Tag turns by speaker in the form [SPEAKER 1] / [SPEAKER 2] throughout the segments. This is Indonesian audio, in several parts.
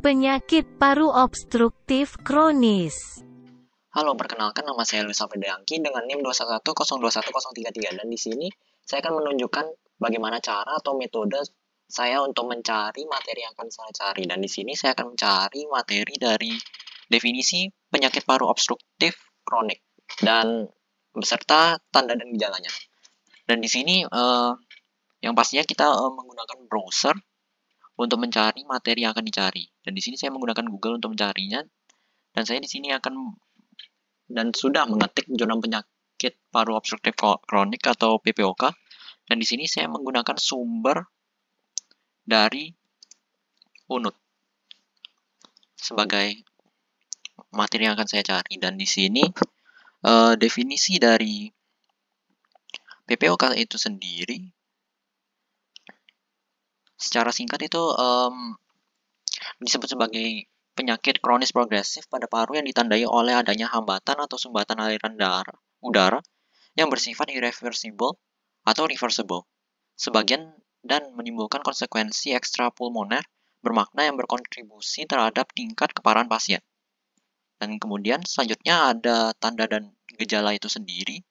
[SPEAKER 1] Penyakit paru obstruktif kronis.
[SPEAKER 2] Halo, perkenalkan nama saya Luis Alfredangki dengan NIM 210210333 dan di sini saya akan menunjukkan bagaimana cara atau metode saya untuk mencari materi yang akan saya cari dan di sini saya akan mencari materi dari definisi penyakit paru obstruktif kronik dan beserta tanda dan gejalanya. Dan di sini yang pastinya kita menggunakan browser untuk mencari materi yang akan dicari. Dan di sini saya menggunakan Google untuk mencarinya dan saya di sini akan dan sudah mengetik jurnal penyakit paru obstruktif kronik atau PPOK dan di sini saya menggunakan sumber dari UNUT sebagai materi yang akan saya cari dan di sini definisi dari PPOK itu sendiri secara singkat itu disebut sebagai penyakit kronis progresif pada paru yang ditandai oleh adanya hambatan atau sumbatan aliran udara yang bersifat irreversible atau reversible. Sebagian dan menimbulkan konsekuensi ekstrapulmoner bermakna yang berkontribusi terhadap tingkat keparahan pasien. Dan kemudian selanjutnya ada tanda dan gejala itu sendiri,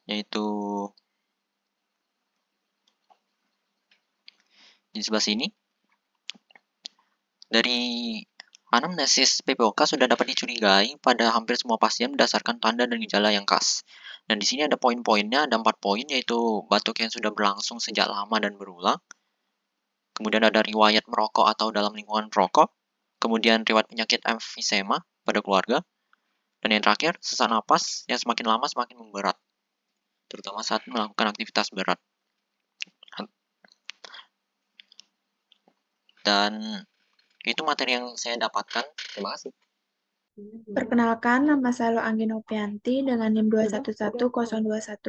[SPEAKER 2] yaitu di sebelah sini. Dari anamnesis PPOK sudah dapat dicurigai pada hampir semua pasien berdasarkan tanda dan gejala yang khas. Dan di sini ada poin-poinnya, ada 4 poin, yaitu batuk yang sudah berlangsung sejak lama dan berulang. Kemudian ada riwayat merokok atau dalam lingkungan perokok. Kemudian riwayat penyakit emfisema pada keluarga. Dan yang terakhir, sesak napas yang semakin lama semakin memberat, terutama saat melakukan aktivitas berat. Dan itu materi yang saya dapatkan. Terima kasih.
[SPEAKER 3] Perkenalkan, nama saya Anggi Nopianti dengan NIM 211021034,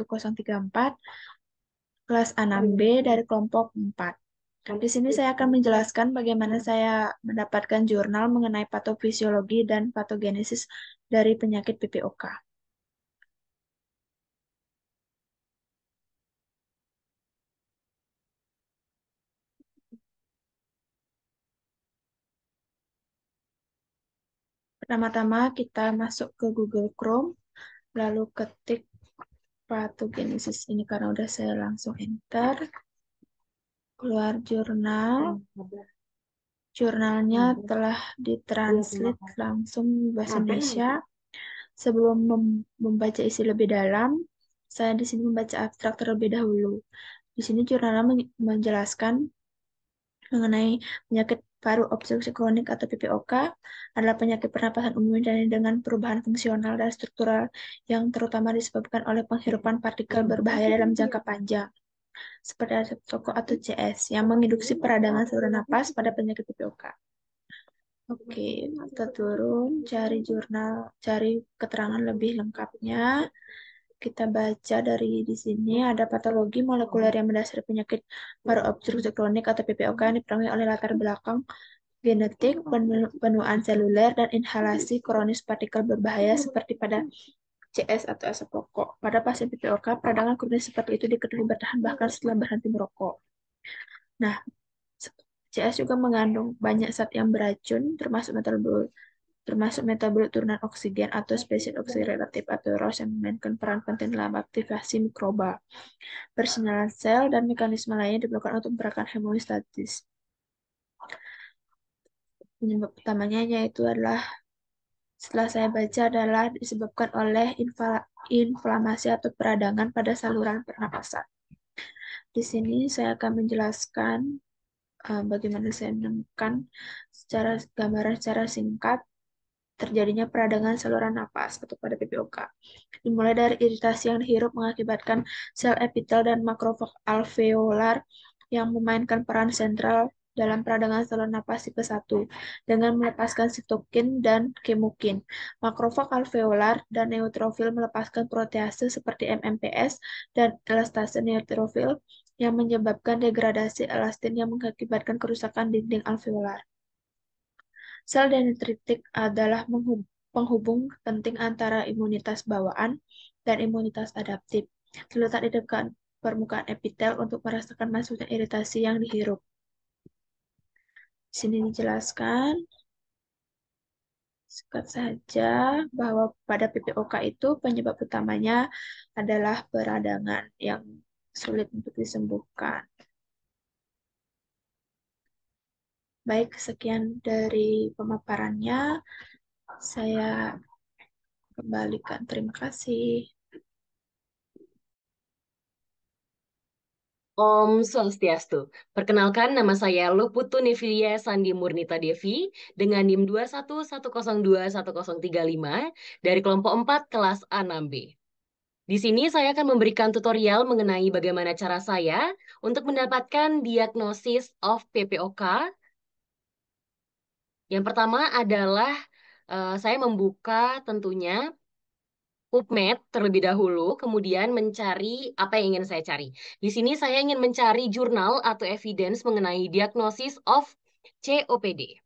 [SPEAKER 3] kelas A6B dari kelompok 4. Di sini saya akan menjelaskan bagaimana saya mendapatkan jurnal mengenai patofisiologi dan patogenesis dari penyakit PPOK. Pertama-tama kita masuk ke Google Chrome, lalu ketik patogenesis ini karena udah saya langsung enter. Keluar jurnal. Jurnalnya telah ditranslate langsung bahasa Indonesia. Sebelum membaca isi lebih dalam, saya di sini membaca abstrak terlebih dahulu. Di sini jurnalnya menjelaskan mengenai penyakit paru obstruksi kronik atau PPOK adalah penyakit pernapasan umum dengan perubahan fungsional dan struktural yang terutama disebabkan oleh penghirupan partikel berbahaya dalam jangka panjang, seperti asap rokok atau CS, yang menginduksi peradangan saluran napas pada penyakit PPOK. Oke, kita turun, cari jurnal, cari keterangan lebih lengkapnya. Kita baca dari di sini ada patologi molekuler yang mendasari penyakit paru obstruksi kronik atau PPOK yang dipengaruhi oleh latar belakang genetik, penuaan seluler, dan inhalasi kronis partikel berbahaya seperti pada CS atau asap rokok. Pada pasien PPOK, peradangan kronis seperti itu diketahui bertahan bahkan setelah berhenti merokok. Nah, CS juga mengandung banyak zat yang beracun, termasuk metabolit turunan oksigen atau spesies oksidatif atau ROS yang memainkan peran penting dalam aktivasi mikroba, persinyalan sel, dan mekanisme lainnya diperlukan untuk memperankan homeostatis. Penyebab utamanya yaitu adalah setelah saya baca adalah disebabkan oleh inflamasi atau peradangan pada saluran pernapasan. Di sini saya akan menjelaskan bagaimana saya menemukan secara gambaran secara singkat terjadinya peradangan saluran napas atau pada PPOK. Dimulai dari iritasi yang dihirup mengakibatkan sel epitel dan makrofag alveolar yang memainkan peran sentral dalam peradangan saluran napas tipe 1 dengan melepaskan sitokin dan kemokin. Makrofag alveolar dan neutrofil melepaskan protease seperti MMPs dan elastase neutrofil yang menyebabkan degradasi elastin yang mengakibatkan kerusakan dinding alveolar. Sel dendritik adalah penghubung penting antara imunitas bawaan dan imunitas adaptif. Terletak di dekat permukaan epitel untuk merasakan masuknya iritasi yang dihirup. Di sini dijelaskan singkat saja bahwa pada PPOK itu penyebab utamanya adalah peradangan yang sulit untuk disembuhkan. Baik, sekian dari pemaparannya. Saya kembalikan. Terima kasih.
[SPEAKER 4] Om Swastiastu. Perkenalkan, nama saya Loputu Nevilia Sandi Murnita Devi dengan NIM 211021035 dari kelompok 4 kelas A6B. Di sini saya akan memberikan tutorial mengenai bagaimana cara saya untuk mendapatkan diagnosis of PPOK. Yang pertama adalah saya membuka tentunya PubMed terlebih dahulu, kemudian mencari apa yang ingin saya cari. Di sini saya ingin mencari jurnal atau evidence mengenai diagnosis of COPD.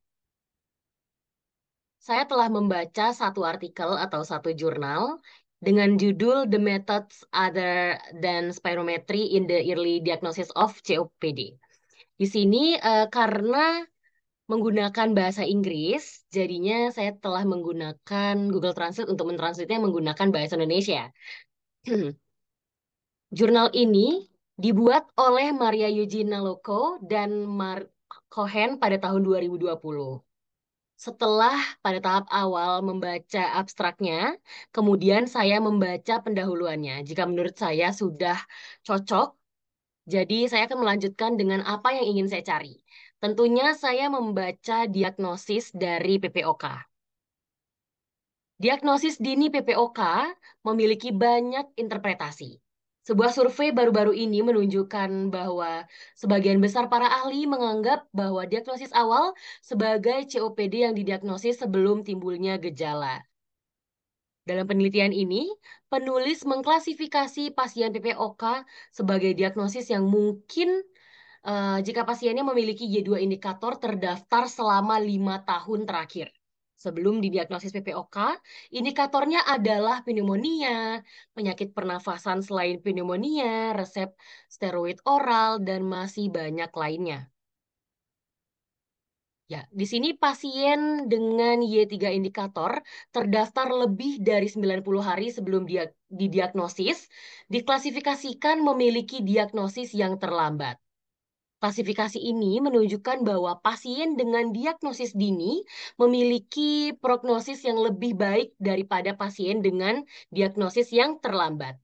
[SPEAKER 4] Saya telah membaca satu artikel atau satu jurnal dengan judul The Methods Other Than Spirometry in the Early Diagnosis of COPD. Di sini karena menggunakan bahasa Inggris, jadinya saya telah menggunakan Google Translate untuk mentranslate-nya menggunakan bahasa Indonesia. Jurnal ini dibuat oleh Maria Eugenia Loko dan Mark Cohen pada tahun 2020. Setelah pada tahap awal membaca abstraknya, kemudian saya membaca pendahuluannya. Jika menurut saya sudah cocok, jadi saya akan melanjutkan dengan apa yang ingin saya cari. Tentunya saya membaca diagnosis dari PPOK. Diagnosis dini PPOK memiliki banyak interpretasi. Sebuah survei baru-baru ini menunjukkan bahwa sebagian besar para ahli menganggap bahwa diagnosis awal sebagai COPD yang didiagnosis sebelum timbulnya gejala. Dalam penelitian ini, penulis mengklasifikasi pasien PPOK sebagai diagnosis yang mungkin jika pasiennya memiliki Y2 indikator terdaftar selama 5 tahun terakhir. Sebelum didiagnosis PPOK, indikatornya adalah pneumonia, penyakit pernafasan selain pneumonia, resep steroid oral, dan masih banyak lainnya. Ya, di sini pasien dengan Y3 indikator terdaftar lebih dari 90 hari sebelum dia didiagnosis, diklasifikasikan memiliki diagnosis yang terlambat. Klasifikasi ini menunjukkan bahwa pasien dengan diagnosis dini memiliki prognosis yang lebih baik daripada pasien dengan diagnosis yang terlambat.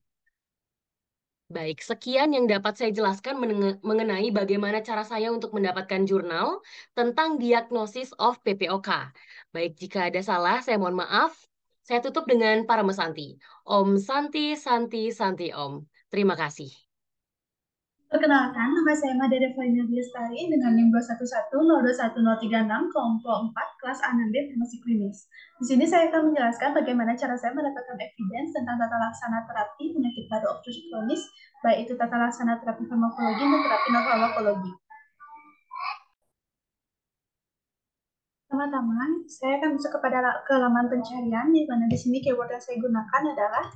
[SPEAKER 4] Baik, sekian yang dapat saya jelaskan mengenai bagaimana cara saya untuk mendapatkan jurnal tentang diagnosis of PPOK. Baik, jika ada salah, saya mohon maaf. Saya tutup dengan Paramesanti. Om Santi, Santi, Santi Om. Terima kasih.
[SPEAKER 5] Perkenalkan, nama saya Mada Devina Lestari dengan NIM 211021036 kelompok 4 kelas A6B Farmasi Klinis. Di sini saya akan menjelaskan bagaimana cara saya mendapatkan evidence tentang tata laksana terapi penyakit paru obstruktif kronis, baik itu tata laksana terapi farmakologi dan terapi non-farmakologi. Pertama-tama, saya akan masuk kepada halaman pencarian, di mana di sini keyword yang saya gunakan adalah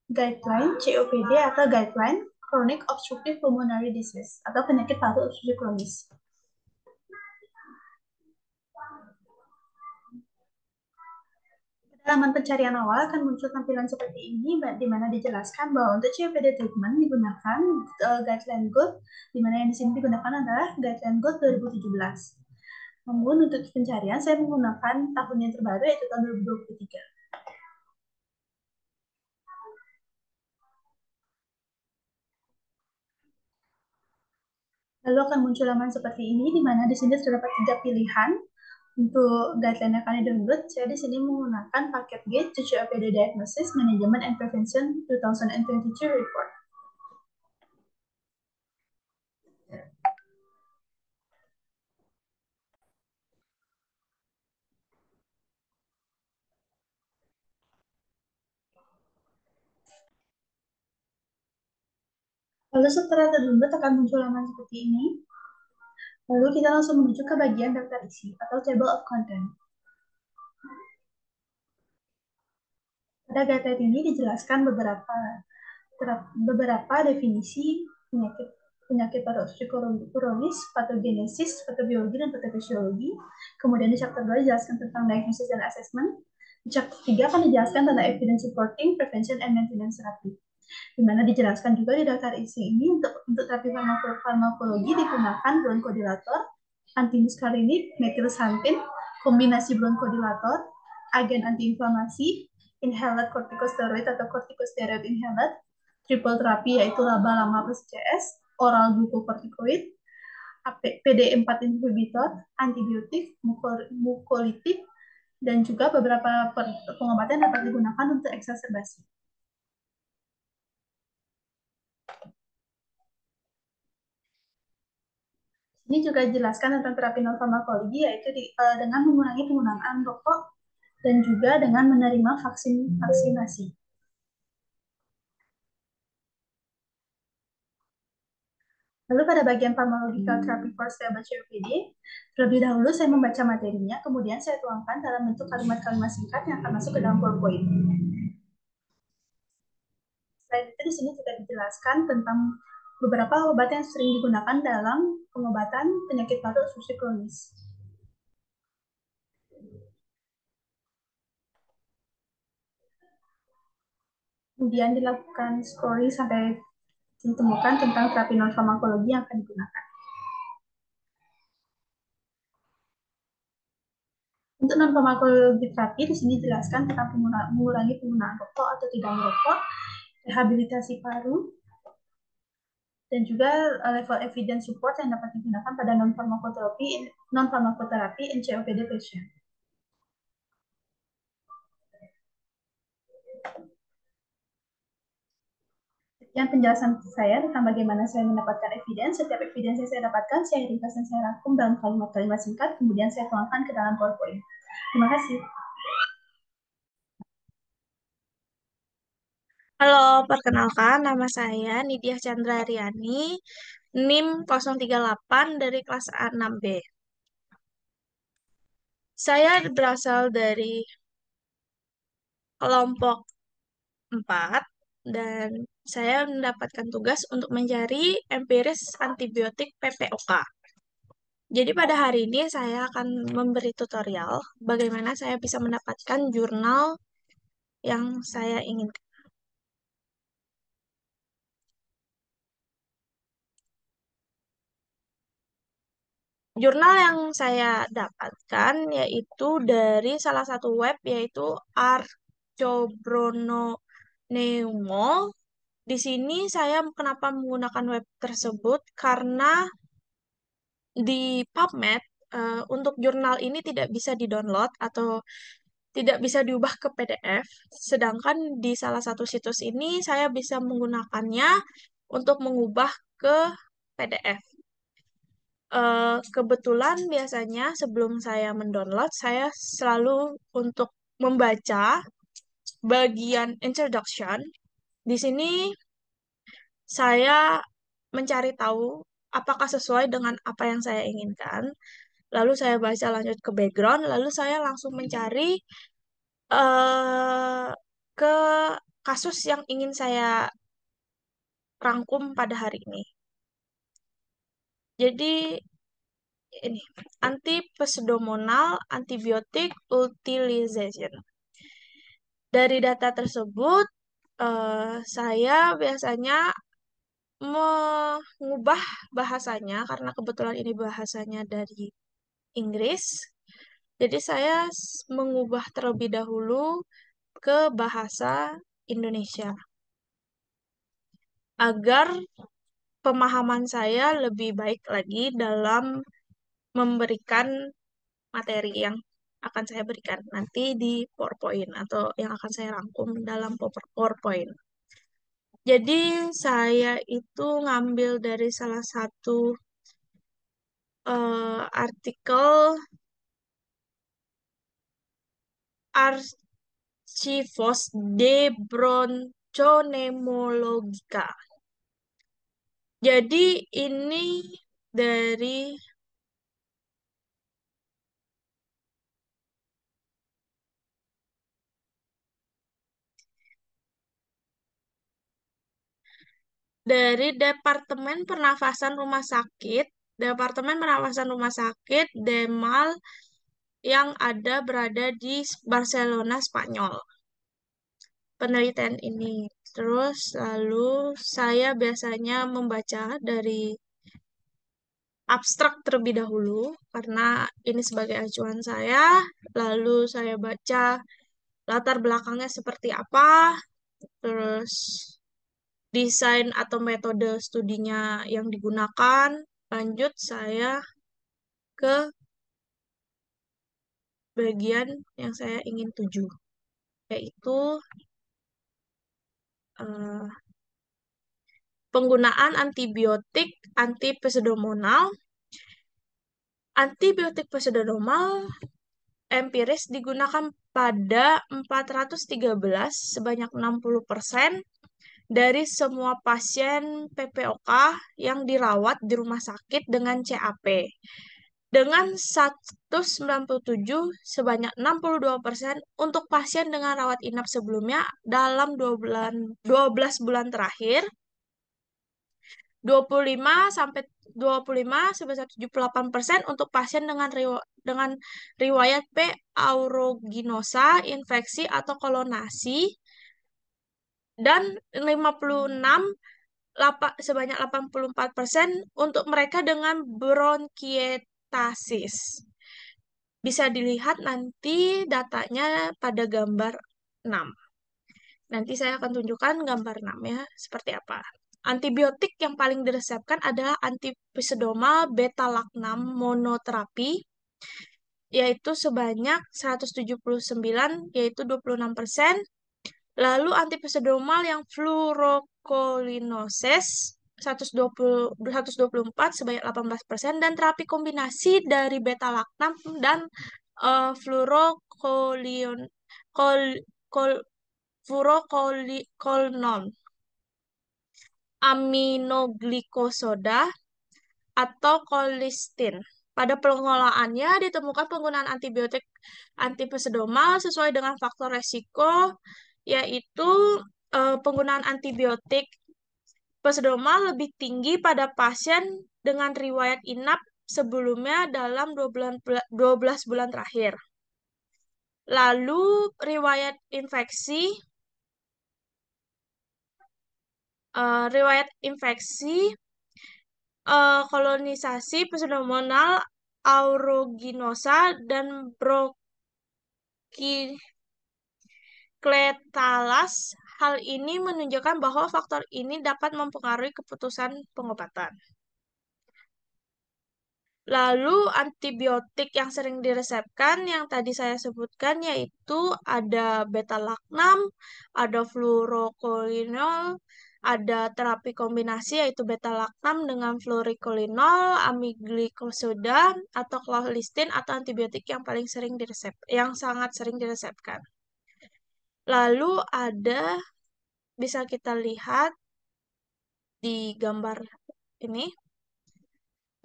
[SPEAKER 5] guideline COPD atau guideline Chronic Obstructive Pulmonary Disease atau penyakit paru obstruktif kronis. Halaman pencarian awal akan muncul tampilan seperti ini, di mana dijelaskan bahwa untuk COPD treatment digunakan guideline GOLD, di mana yang di sini digunakan adalah guideline GOLD 2017. Namun untuk pencarian saya menggunakan tahun yang terbaru yaitu tahun 2023. Lalu akan muncul halaman seperti ini, di mana di sini terdapat 3 pilihan untuk guideline yang akan di-download. Saya di sini menggunakan paket Gate to COPD Diagnosis, Management and Prevention 2022 Report. Lalu setelah terdownload akan muncul halaman seperti ini. Lalu kita langsung menuju ke bagian daftar isi atau table of content. Pada guideline ini dijelaskan beberapa definisi penyakit penyakit paru obstruktif kronis, patogenesis, patobiologi, dan patofisiologi. Kemudian di chapter 2 dijelaskan tentang diagnosis dan assessment. Di chapter 3 akan dijelaskan tentang evidence supporting, prevention, and maintenance therapy. Di mana dijelaskan juga di daftar isi ini untuk terapi farmakologi digunakan bronkodilator, antimuskarinik, metilsantin, kombinasi bronkodilator, agen antiinflamasi, inhaler corticosteroid atau corticosteroid inhaler, triple terapi yaitu LABA/LAMA plus CS, oral glucocorticoid, PD4 inhibitor, antibiotik, mukolitik, dan juga beberapa pengobatan dapat digunakan untuk eksaserbasi. Ini juga dijelaskan tentang terapi non farmakologi yaitu dengan mengurangi penggunaan rokok dan juga dengan menerima vaksinasi. Lalu pada bagian pharmacological therapy for stable COPD, terlebih dahulu saya membaca materinya, kemudian saya tuangkan dalam bentuk kalimat-kalimat singkat yang akan masuk ke dalam PowerPoint. Selain itu di sini juga dijelaskan tentang beberapa obat yang sering digunakan dalam pengobatan penyakit paru obstruktif kronis. Kemudian dilakukan scoring sampai ditemukan tentang terapi non farmakologi yang akan digunakan. Untuk non farmakologi terapi di sini dijelaskan tentang mengurangi penggunaan rokok atau tidak merokok, rehabilitasi paru, dan juga level evidence support yang dapat digunakan pada non farmakoterapi in COPD patient. Sekian penjelasan saya tentang bagaimana saya mendapatkan evidence. Setiap evidence yang saya dapatkan, saya ringkas dan saya rangkum dalam kalimat-kalimat singkat, kemudian saya tuangkan ke dalam PowerPoint. Terima kasih.
[SPEAKER 3] Halo, perkenalkan nama saya Nidia Chandra Riani, NIM 038 dari kelas A6B. Saya berasal dari kelompok 4 dan saya mendapatkan tugas untuk mencari empiris antibiotik PPOK. Jadi pada hari ini saya akan memberi tutorial bagaimana saya bisa mendapatkan jurnal yang saya inginkan. Jurnal yang saya dapatkan yaitu dari salah satu web yaitu Arcobrononeumo. Di sini saya kenapa menggunakan web tersebut karena di PubMed untuk jurnal ini tidak bisa di-download atau tidak bisa diubah ke PDF. Sedangkan di salah satu situs ini saya bisa menggunakannya untuk mengubah ke PDF. Kebetulan biasanya sebelum saya mendownload, saya selalu untuk membaca bagian introduction. Di sini saya mencari tahu apakah sesuai dengan apa yang saya inginkan. Lalu saya baca lanjut ke background, lalu saya langsung mencari eh ke kasus yang ingin saya rangkum pada hari ini. Jadi ini antipseudomonal antibiotic utilization. Dari data tersebut, saya biasanya mengubah bahasanya karena kebetulan ini bahasanya dari Inggris. Jadi saya mengubah terlebih dahulu ke bahasa Indonesia agar pemahaman saya lebih baik lagi dalam memberikan materi yang akan saya berikan nanti di PowerPoint atau yang akan saya rangkum dalam PowerPoint. Jadi saya itu ngambil dari salah satu artikel Archivos de Bronchonemologica. Jadi ini dari dari Departemen Pernafasan Rumah Sakit Demal yang berada di Barcelona, Spanyol. Penelitian ini. Terus lalu saya biasanya membaca dari abstrak terlebih dahulu karena ini sebagai acuan saya. Lalu saya baca latar belakangnya seperti apa, terus desain atau metode studinya yang digunakan. Lanjut saya ke bagian yang saya ingin tuju, yaitu eh, penggunaan antibiotik antipseudomonal. Antibiotik pseudomonal empiris digunakan pada 413 sebanyak 60% dari semua pasien PPOK yang dirawat di rumah sakit dengan CAP. Dengan 197 sebanyak 62% untuk pasien dengan rawat inap sebelumnya dalam 12 bulan terakhir. 25 sebesar 78% untuk pasien dengan riwayat P. aeruginosa, infeksi atau kolonasi, dan 56 sebanyak 84% untuk mereka dengan bronkiektasis. Bisa dilihat nanti datanya pada gambar 6. Nanti saya akan tunjukkan gambar 6 ya, seperti apa. Antibiotik yang paling diresepkan adalah antipseudomal beta-lactam monoterapi, yaitu sebanyak 179, yaitu 26%. Lalu antipseudomal yang fluorokolinosis 124 sebanyak 18%, dan terapi kombinasi dari beta-lactam dan fluorokolin kol, kol, furokolikolnon, aminoglykosoda, atau kolistin. Pada pengolahannya ditemukan penggunaan antibiotik antipseudomal sesuai dengan faktor resiko, yaitu penggunaan antibiotik pseudomal lebih tinggi pada pasien dengan riwayat inap sebelumnya dalam 12 bulan terakhir. Lalu riwayat infeksi kolonisasi pseudomonal aeruginosa dan bronkioletalas. Hal ini menunjukkan bahwa faktor ini dapat mempengaruhi keputusan pengobatan. Lalu antibiotik yang sering diresepkan yang tadi saya sebutkan yaitu ada beta-lactam, ada fluorokolinol, ada terapi kombinasi yaitu beta-lactam dengan fluorokolinol, amiglykosoda atau colistin, atau antibiotik yang sangat sering diresepkan. Lalu bisa kita lihat di gambar ini.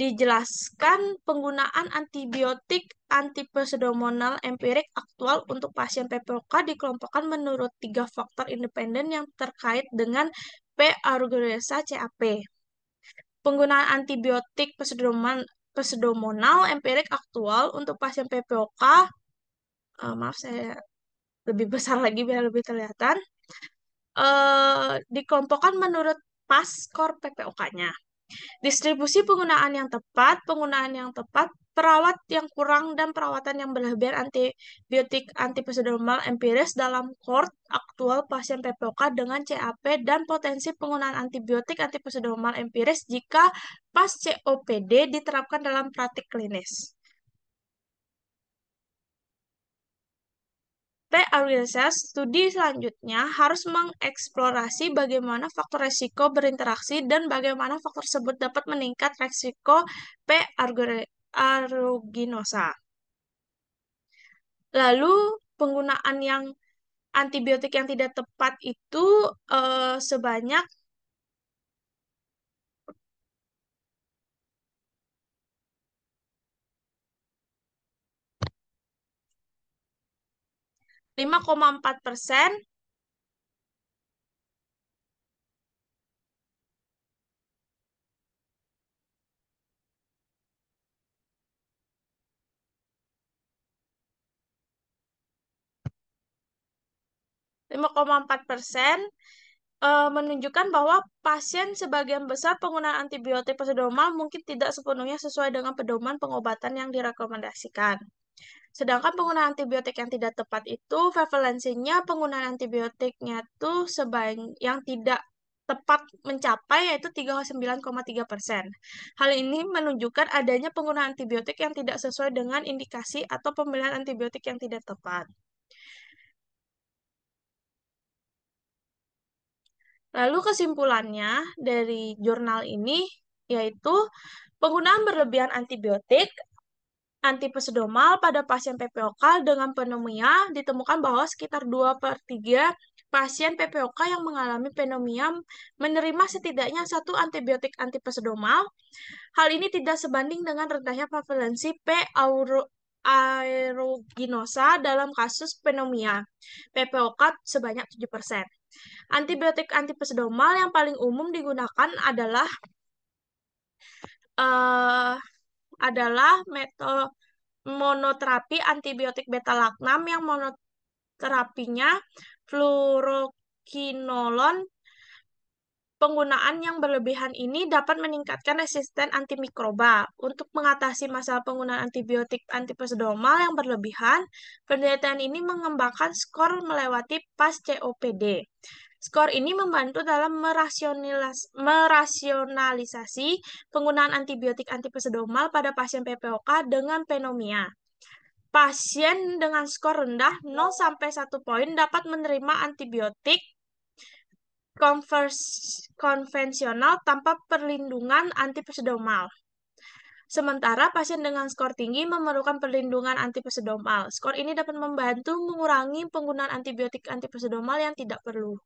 [SPEAKER 3] Dijelaskan penggunaan antibiotik antipseudomonal empirik aktual untuk pasien PPOK dikelompokkan menurut 3 faktor independen yang terkait dengan P. aeruginosa CAP. Penggunaan antibiotik pseudomonal empirik aktual untuk pasien PPOK, maaf saya lebih besar lagi biar lebih kelihatan, dikelompokkan menurut PAS skor PPOK-nya. Distribusi penggunaan yang tepat, perawat yang kurang, dan perawatan yang berlebihan antibiotik antipseudomonal empiris dalam cohort aktual pasien PPOK dengan CAP, dan potensi penggunaan antibiotik antipseudomonal empiris jika pas COPD diterapkan dalam praktik klinis. Studi selanjutnya harus mengeksplorasi bagaimana faktor resiko berinteraksi dan bagaimana faktor tersebut dapat meningkat resiko P. aeruginosa. Lalu penggunaan antibiotik yang tidak tepat itu sebanyak 5,4%, 5,4% menunjukkan bahwa pasien sebagian besar penggunaan antibiotik prosedural mungkin tidak sepenuhnya sesuai dengan pedoman pengobatan yang direkomendasikan. Sedangkan penggunaan antibiotik yang tidak tepat itu prevalensinya penggunaan antibiotiknya itu yang tidak tepat mencapai yaitu 39,3%. Hal ini menunjukkan adanya penggunaan antibiotik yang tidak sesuai dengan indikasi atau pemilihan antibiotik yang tidak tepat. Lalu kesimpulannya dari jurnal ini yaitu penggunaan berlebihan antibiotik antipesodomal pada pasien PPOK dengan pneumonia ditemukan bahwa sekitar 2/3 pasien PPOK yang mengalami pneumonia menerima setidaknya satu antibiotik antipesodomal. Hal ini tidak sebanding dengan rendahnya prevalensi P. aeruginosa dalam kasus pneumonia PPOK sebanyak 7%. Antibiotik antipesodomal yang paling umum digunakan uh, adalah monoterapi antibiotik beta-laktam yang monoterapinya fluorokinolon. Penggunaan yang berlebihan ini dapat meningkatkan resisten antimikroba. Untuk mengatasi masalah penggunaan antibiotik antipesodomal yang berlebihan, penelitian ini mengembangkan skor melewati PAS COPD. Skor ini membantu dalam merasionalisasi penggunaan antibiotik antipesodomal pada pasien PPOK dengan pneumonia. Pasien dengan skor rendah 0 sampai 1 poin dapat menerima antibiotik konvensional tanpa perlindungan antipesodomal. Sementara pasien dengan skor tinggi memerlukan perlindungan antipesodomal. Skor ini dapat membantu mengurangi penggunaan antibiotik antipesodomal yang tidak perlu.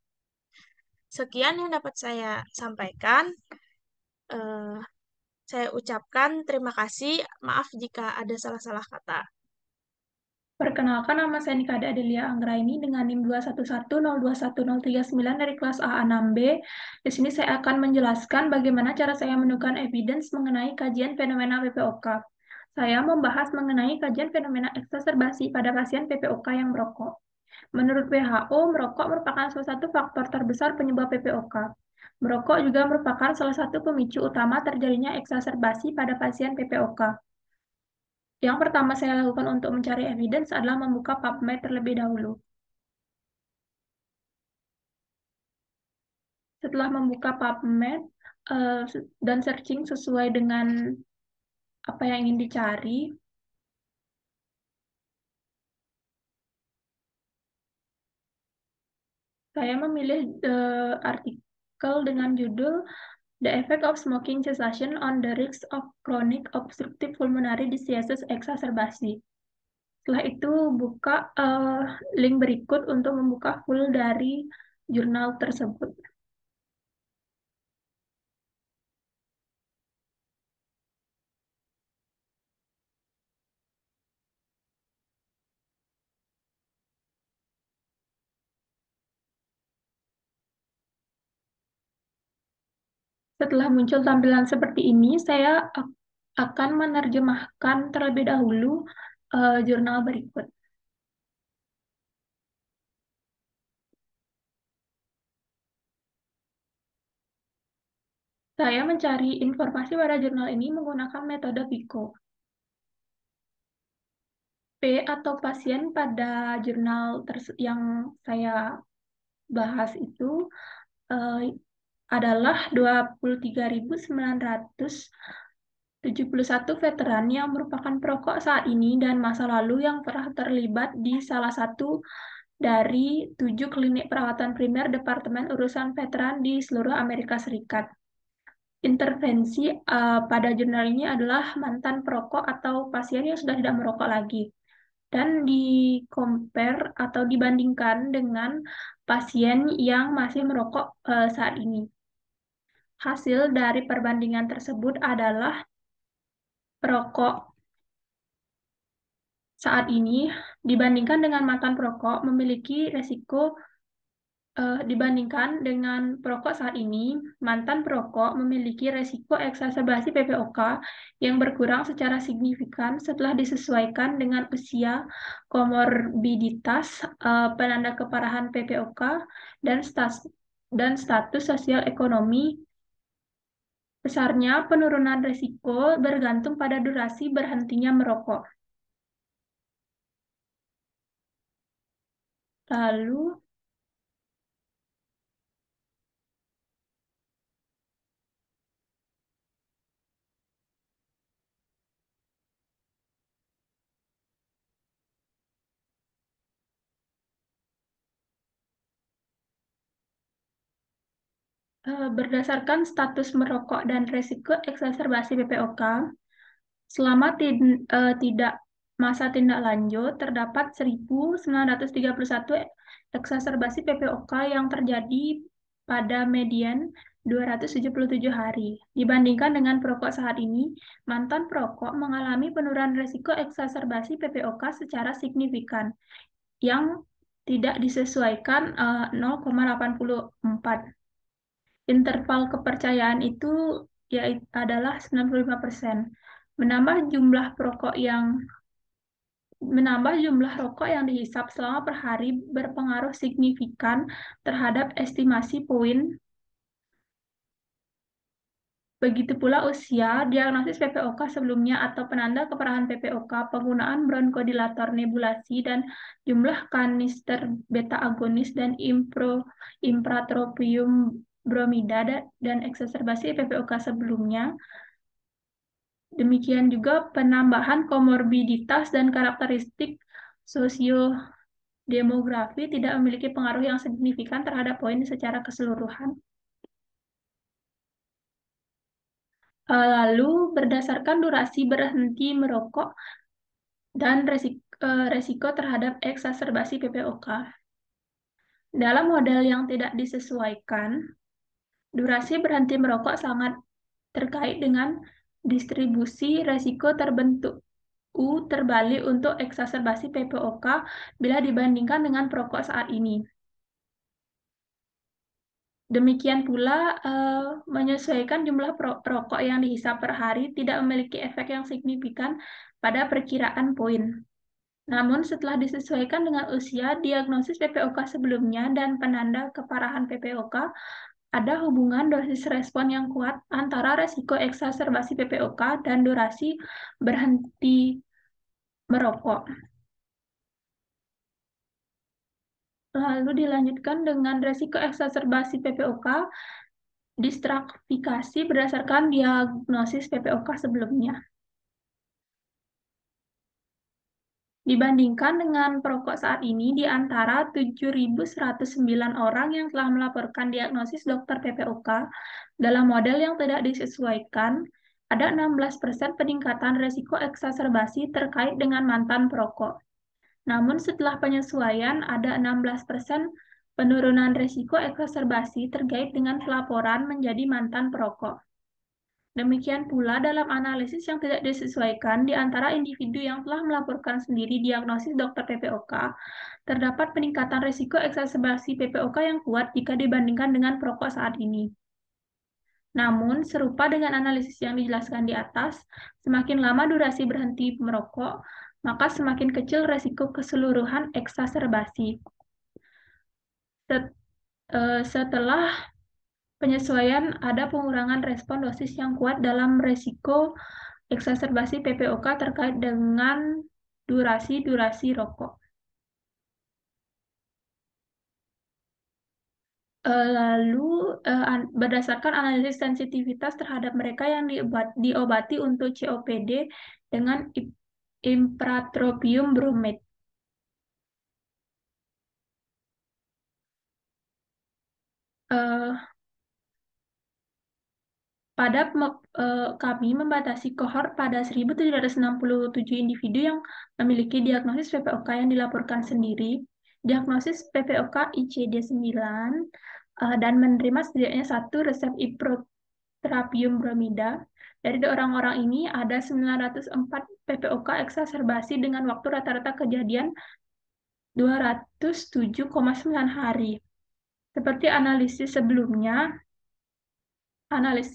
[SPEAKER 3] Sekian yang dapat saya sampaikan. Saya ucapkan terima kasih. Maaf jika ada salah-salah kata.
[SPEAKER 5] Perkenalkan, nama saya Nikada Adelia Anggraini dengan NIM 211021039 dari kelas A6B. Di sini saya akan menjelaskan bagaimana cara saya menemukan evidence mengenai kajian fenomena PPOK. Saya membahas mengenai kajian fenomena eksaserbasi pada pasien PPOK yang merokok. Menurut WHO, merokok merupakan salah satu faktor terbesar penyebab PPOK. Merokok juga merupakan salah satu pemicu utama terjadinya eksaserbasi pada pasien PPOK. Yang pertama saya lakukan untuk mencari evidence adalah membuka PubMed terlebih dahulu. Setelah membuka PubMed dan searching sesuai dengan apa yang ingin dicari, saya memilih artikel dengan judul The Effect of Smoking Cessation on the Risk of Chronic Obstructive Pulmonary Diseases Exacerbasi. Setelah itu buka link berikut untuk membuka full dari jurnal tersebut. Setelah muncul tampilan seperti ini, saya akan menerjemahkan terlebih dahulu jurnal berikut. Saya mencari informasi pada jurnal ini menggunakan metode PICO. P atau pasien pada jurnal yang saya bahas itu adalah 23.971 veteran yang merupakan perokok saat ini dan masa lalu yang pernah terlibat di salah satu dari 7 klinik perawatan primer Departemen Urusan Veteran di seluruh Amerika Serikat. Intervensi pada jurnal ini adalah mantan perokok atau pasien yang sudah tidak merokok lagi. Dan di-compare atau dibandingkan dengan pasien yang masih merokok saat ini. Hasil dari perbandingan tersebut adalah perokok saat ini dibandingkan dengan mantan perokok memiliki resiko
[SPEAKER 3] Dibandingkan dengan perokok saat ini, mantan perokok memiliki resiko eksaserbasi PPOK yang berkurang secara signifikan setelah disesuaikan dengan usia, komorbiditas, penanda keparahan PPOK, dan status sosial ekonomi. Besarnya penurunan resiko bergantung pada durasi berhentinya merokok. Lalu, berdasarkan status merokok dan resiko eksaserbasi PPOK, selama tidak masa tindak lanjut, terdapat 1.931 eksaserbasi PPOK yang terjadi pada median 277 hari. Dibandingkan dengan perokok saat ini, mantan perokok mengalami penurunan resiko eksaserbasi PPOK secara signifikan yang tidak disesuaikan 0,84. Interval kepercayaan itu adalah 95%. Menambah jumlah rokok yang dihisap selama per hari berpengaruh signifikan terhadap estimasi poin. Begitu pula usia, diagnosis PPOK sebelumnya atau penanda keparahan PPOK, penggunaan bronkodilator nebulasi, dan jumlah kanister beta agonis dan impratropium bromida dan eksaserbasi PPOK sebelumnya. Demikian juga penambahan komorbiditas dan karakteristik sosiodemografi tidak memiliki pengaruh yang signifikan terhadap poin secara keseluruhan. Lalu, berdasarkan durasi berhenti merokok dan resiko terhadap eksaserbasi PPOK. Dalam model yang tidak disesuaikan, durasi berhenti merokok sangat terkait dengan distribusi resiko terbentuk U terbalik untuk eksaserbasi PPOK bila dibandingkan dengan perokok saat ini. Demikian pula, menyesuaikan jumlah perokok yang dihisap per hari tidak memiliki efek yang signifikan pada perkiraan poin. Namun, setelah disesuaikan dengan usia, diagnosis PPOK sebelumnya, dan penanda keparahan PPOK, ada hubungan dosis respon yang kuat antara resiko eksaserbasi PPOK dan durasi berhenti merokok. Lalu dilanjutkan dengan resiko eksaserbasi PPOK, distratifikasi berdasarkan diagnosis PPOK sebelumnya. Dibandingkan dengan perokok saat ini, di antara 7.109 orang yang telah melaporkan diagnosis dokter PPOK dalam model yang tidak disesuaikan, ada 16% peningkatan resiko eksaserbasi terkait dengan mantan perokok. Namun setelah penyesuaian, ada 16% penurunan resiko eksaserbasi terkait dengan pelaporan menjadi mantan perokok. Demikian pula dalam analisis yang tidak disesuaikan di antara individu yang telah melaporkan sendiri diagnosis dokter PPOK, terdapat peningkatan risiko eksaserbasi PPOK yang kuat jika dibandingkan dengan perokok saat ini. Namun, serupa dengan analisis yang dijelaskan di atas, semakin lama durasi berhenti merokok, maka semakin kecil risiko keseluruhan eksaserbasi. Setelah penyesuaian, ada pengurangan respon dosis yang kuat dalam resiko eksaserbasi PPOK terkait dengan durasi rokok. Lalu, berdasarkan analisis sensitivitas terhadap mereka yang diobati untuk COPD dengan impratropium bromide. Kami membatasi kohort pada 1.767 individu yang memiliki diagnosis PPOK yang dilaporkan sendiri, diagnosis PPOK ICD-9, dan menerima setidaknya 1 resep impratropium bromida. Dari orang-orang ini, ada 904 PPOK eksaserbasi dengan waktu rata-rata kejadian 207,9 hari. Seperti analisis sebelumnya,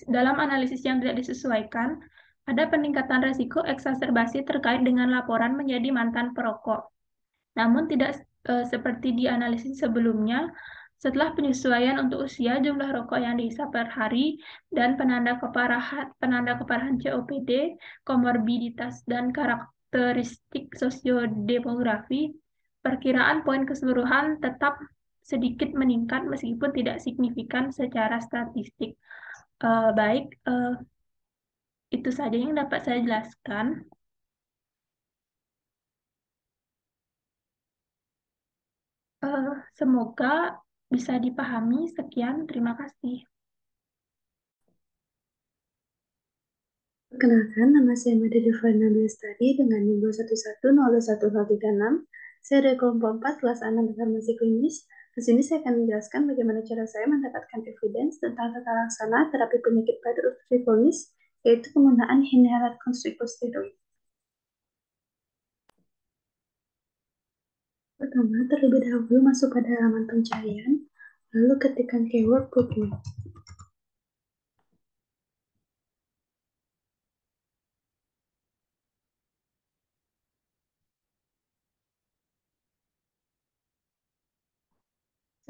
[SPEAKER 3] dalam analisis yang tidak disesuaikan, ada peningkatan resiko eksaserbasi terkait dengan laporan menjadi mantan perokok. Namun tidak seperti di analisis sebelumnya, setelah penyesuaian untuk usia, jumlah rokok yang dihisap per hari, dan penanda keparahan COPD, komorbiditas, dan karakteristik sosiodemografi, perkiraan poin keseluruhan tetap sedikit meningkat meskipun tidak signifikan secara statistik. Baik, itu saja yang dapat saya jelaskan. Semoga bisa dipahami. Sekian, terima kasih.
[SPEAKER 5] Perkenalkan, nama saya Mada Devana Bestari dengan NIM 211-021036. Saya dari kelompok 4 kelas 6 Farmasi Klinis. Di sini saya akan menjelaskan bagaimana cara saya mendapatkan evidence tentang tata laksana terapi penyakit pada obstruksi kronis, yaitu penggunaan inhaler corticosteroid. Pertama, terlebih dahulu masuk pada halaman pencarian, lalu ketikkan keyword PubMed.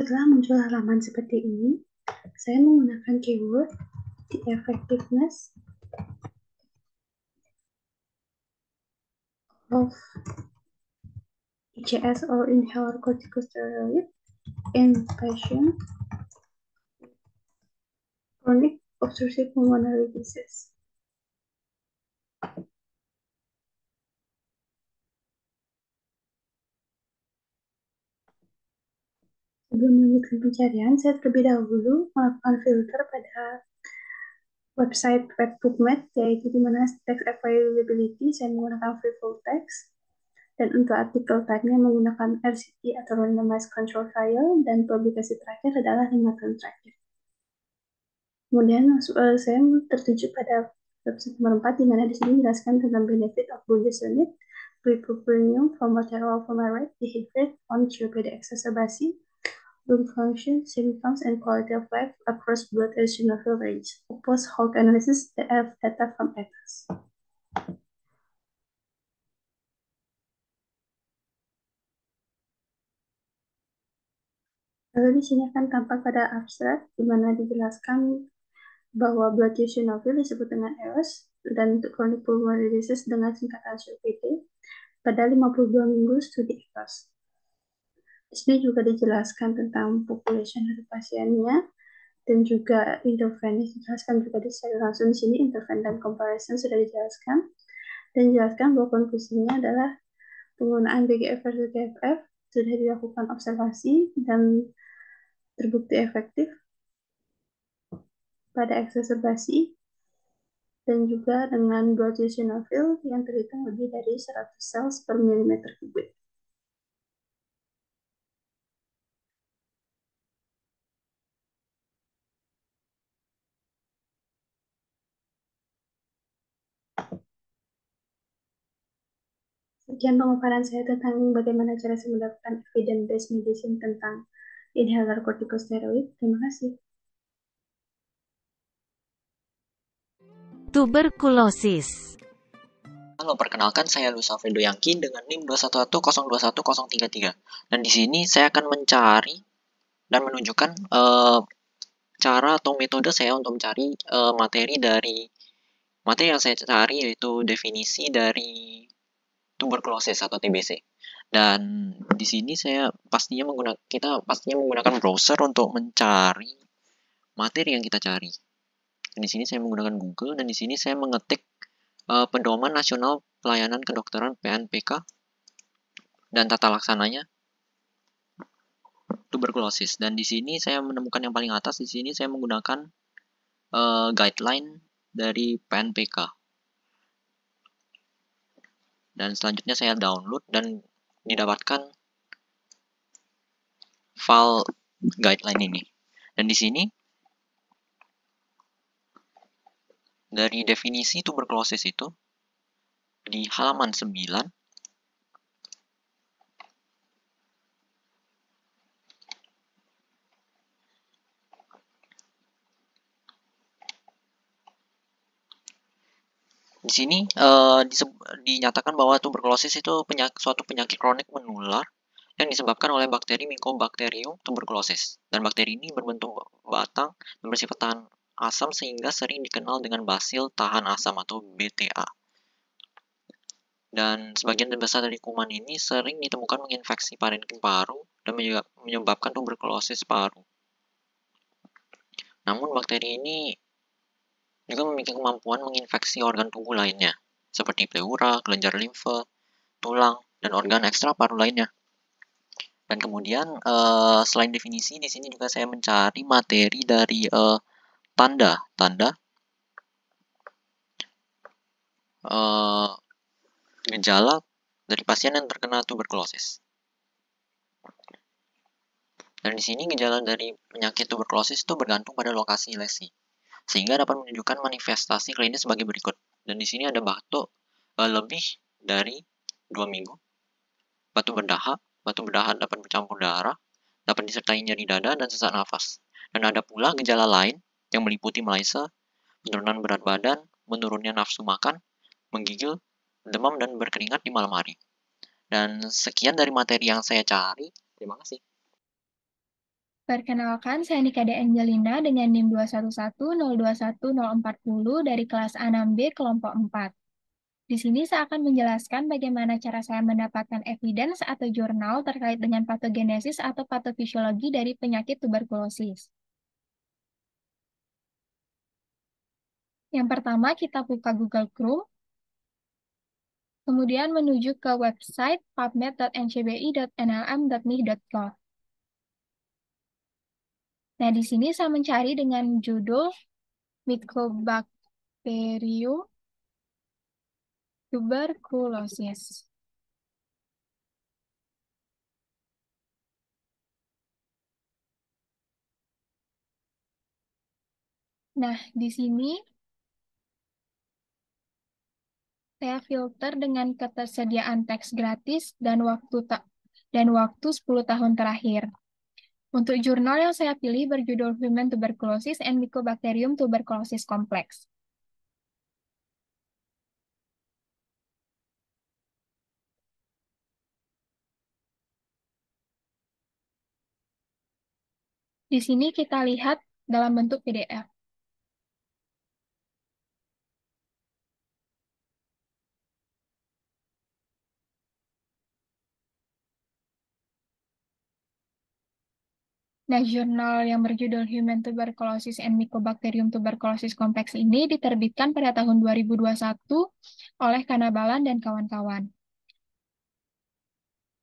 [SPEAKER 5] Setelah muncul halaman seperti ini, saya menggunakan keyword the effectiveness of ICS or inhaler corticosteroid in patient chronic obstructive pulmonary disease. Sebelum melanjutkan pencarian, saya terlebih dahulu melakukan filter pada website web PubMed, yaitu di mana text availability saya menggunakan free full text, dan untuk artikel type-nya menggunakan RCT atau randomized control trial, dan publikasi terakhir adalah 5 tahun terakhir. Kemudian saya tertuju pada website nomor 4, di mana di sini menjelaskan tentang benefit of budesonide, bupropion, formoterol, fumarate, dehydrate on COPD exacerbation, lung function, symptoms, and quality of life across blood eosinophil range. Post hoc analysis of data from ETAS. Lalu di sini akan tampak pada abstrak, di mana dijelaskan bahwa blood eosinophil disebut dengan EOS, dan untuk chronic pulmonary disease dengan singkatan COPD pada 52 minggu studi ETAS. Di sini juga dijelaskan tentang population dari pasiennya, dan juga interven dijelaskan juga secara langsung. Di sini interven dan comparison sudah dijelaskan, dan dijelaskan bahwa konklusinya adalah penggunaan BGF versus TFF sudah dilakukan observasi dan terbukti efektif pada exacerbasi, dan juga dengan blood eosinophil yang terhitung lebih dari 100 cells per milimeter kubik. Sekian pemaparan saya tentang bagaimana cara saya mendapatkan evidence-based medicine tentang inhaler corticosteroid. Terima kasih.
[SPEAKER 1] Tuberkulosis.
[SPEAKER 2] Halo, perkenalkan saya Lusa Fedoyangki dengan NIM 211021033. Dan di sini saya akan mencari dan menunjukkan cara atau metode saya untuk mencari materi yang saya cari, yaitu definisi dari tuberkulosis atau TBC. Dan di sini kita pastinya menggunakan browser untuk mencari materi yang kita cari. Dan di sini saya menggunakan Google, dan di sini saya mengetik Pedoman Nasional Pelayanan Kedokteran PNPK dan tata laksananya tuberkulosis. Dan di sini saya menemukan yang paling atas. Di sini saya menggunakan guideline dari PNPK. Dan selanjutnya saya download dan didapatkan file guideline ini. Dan di sini dari definisi tuberkulosis itu di halaman 9 Di sini dinyatakan bahwa tuberkulosis itu suatu penyakit kronik menular yang disebabkan oleh bakteri Mycobacterium tuberculosis. Dan bakteri ini berbentuk batang dan bersifat tahan asam sehingga sering dikenal dengan basil tahan asam atau BTA. Dan sebagian besar dari kuman ini sering ditemukan menginfeksi parenkim paru dan menyebabkan tuberkulosis paru. Namun bakteri ini juga memiliki kemampuan menginfeksi organ tubuh lainnya, seperti pleura, kelenjar limfe, tulang, dan organ ekstra paru lainnya. Dan kemudian selain definisi, di sini juga saya mencari materi dari tanda gejala dari pasien yang terkena tuberkulosis. Dan di sini gejala dari penyakit tuberkulosis itu bergantung pada lokasi lesi, sehingga dapat menunjukkan manifestasi klinis sebagai berikut. Dan di sini ada batuk lebih dari 2 minggu, batuk berdarah dapat bercampur darah, dapat disertai nyeri dada dan sesak nafas. Dan ada pula gejala lain yang meliputi malaise, penurunan berat badan, menurunnya nafsu makan, menggigil, demam, dan berkeringat di malam hari. Dan sekian dari materi yang saya cari. Terima kasih.
[SPEAKER 6] Perkenalkan, saya Nika De Angelina dengan NIM 211021040 dari kelas A6B kelompok 4. Di sini saya akan menjelaskan bagaimana cara saya mendapatkan evidence atau jurnal terkait dengan patogenesis atau patofisiologi dari penyakit tuberkulosis. Yang pertama, kita buka Google Chrome, kemudian menuju ke website pubmed.ncbi.nlm.nih.gov. Nah, di sini saya mencari dengan judul Mycobacterium tuberculosis. Nah, di sini saya filter dengan ketersediaan teks gratis dan waktu 10 tahun terakhir. Untuk jurnal yang saya pilih berjudul Human Tuberculosis and Mycobacterium Tuberculosis Complex. Di sini kita lihat dalam bentuk PDF. Nah, jurnal yang berjudul Human Tuberculosis and Mycobacterium Tuberculosis Complex ini diterbitkan pada tahun 2021 oleh Kanabalan dan kawan-kawan.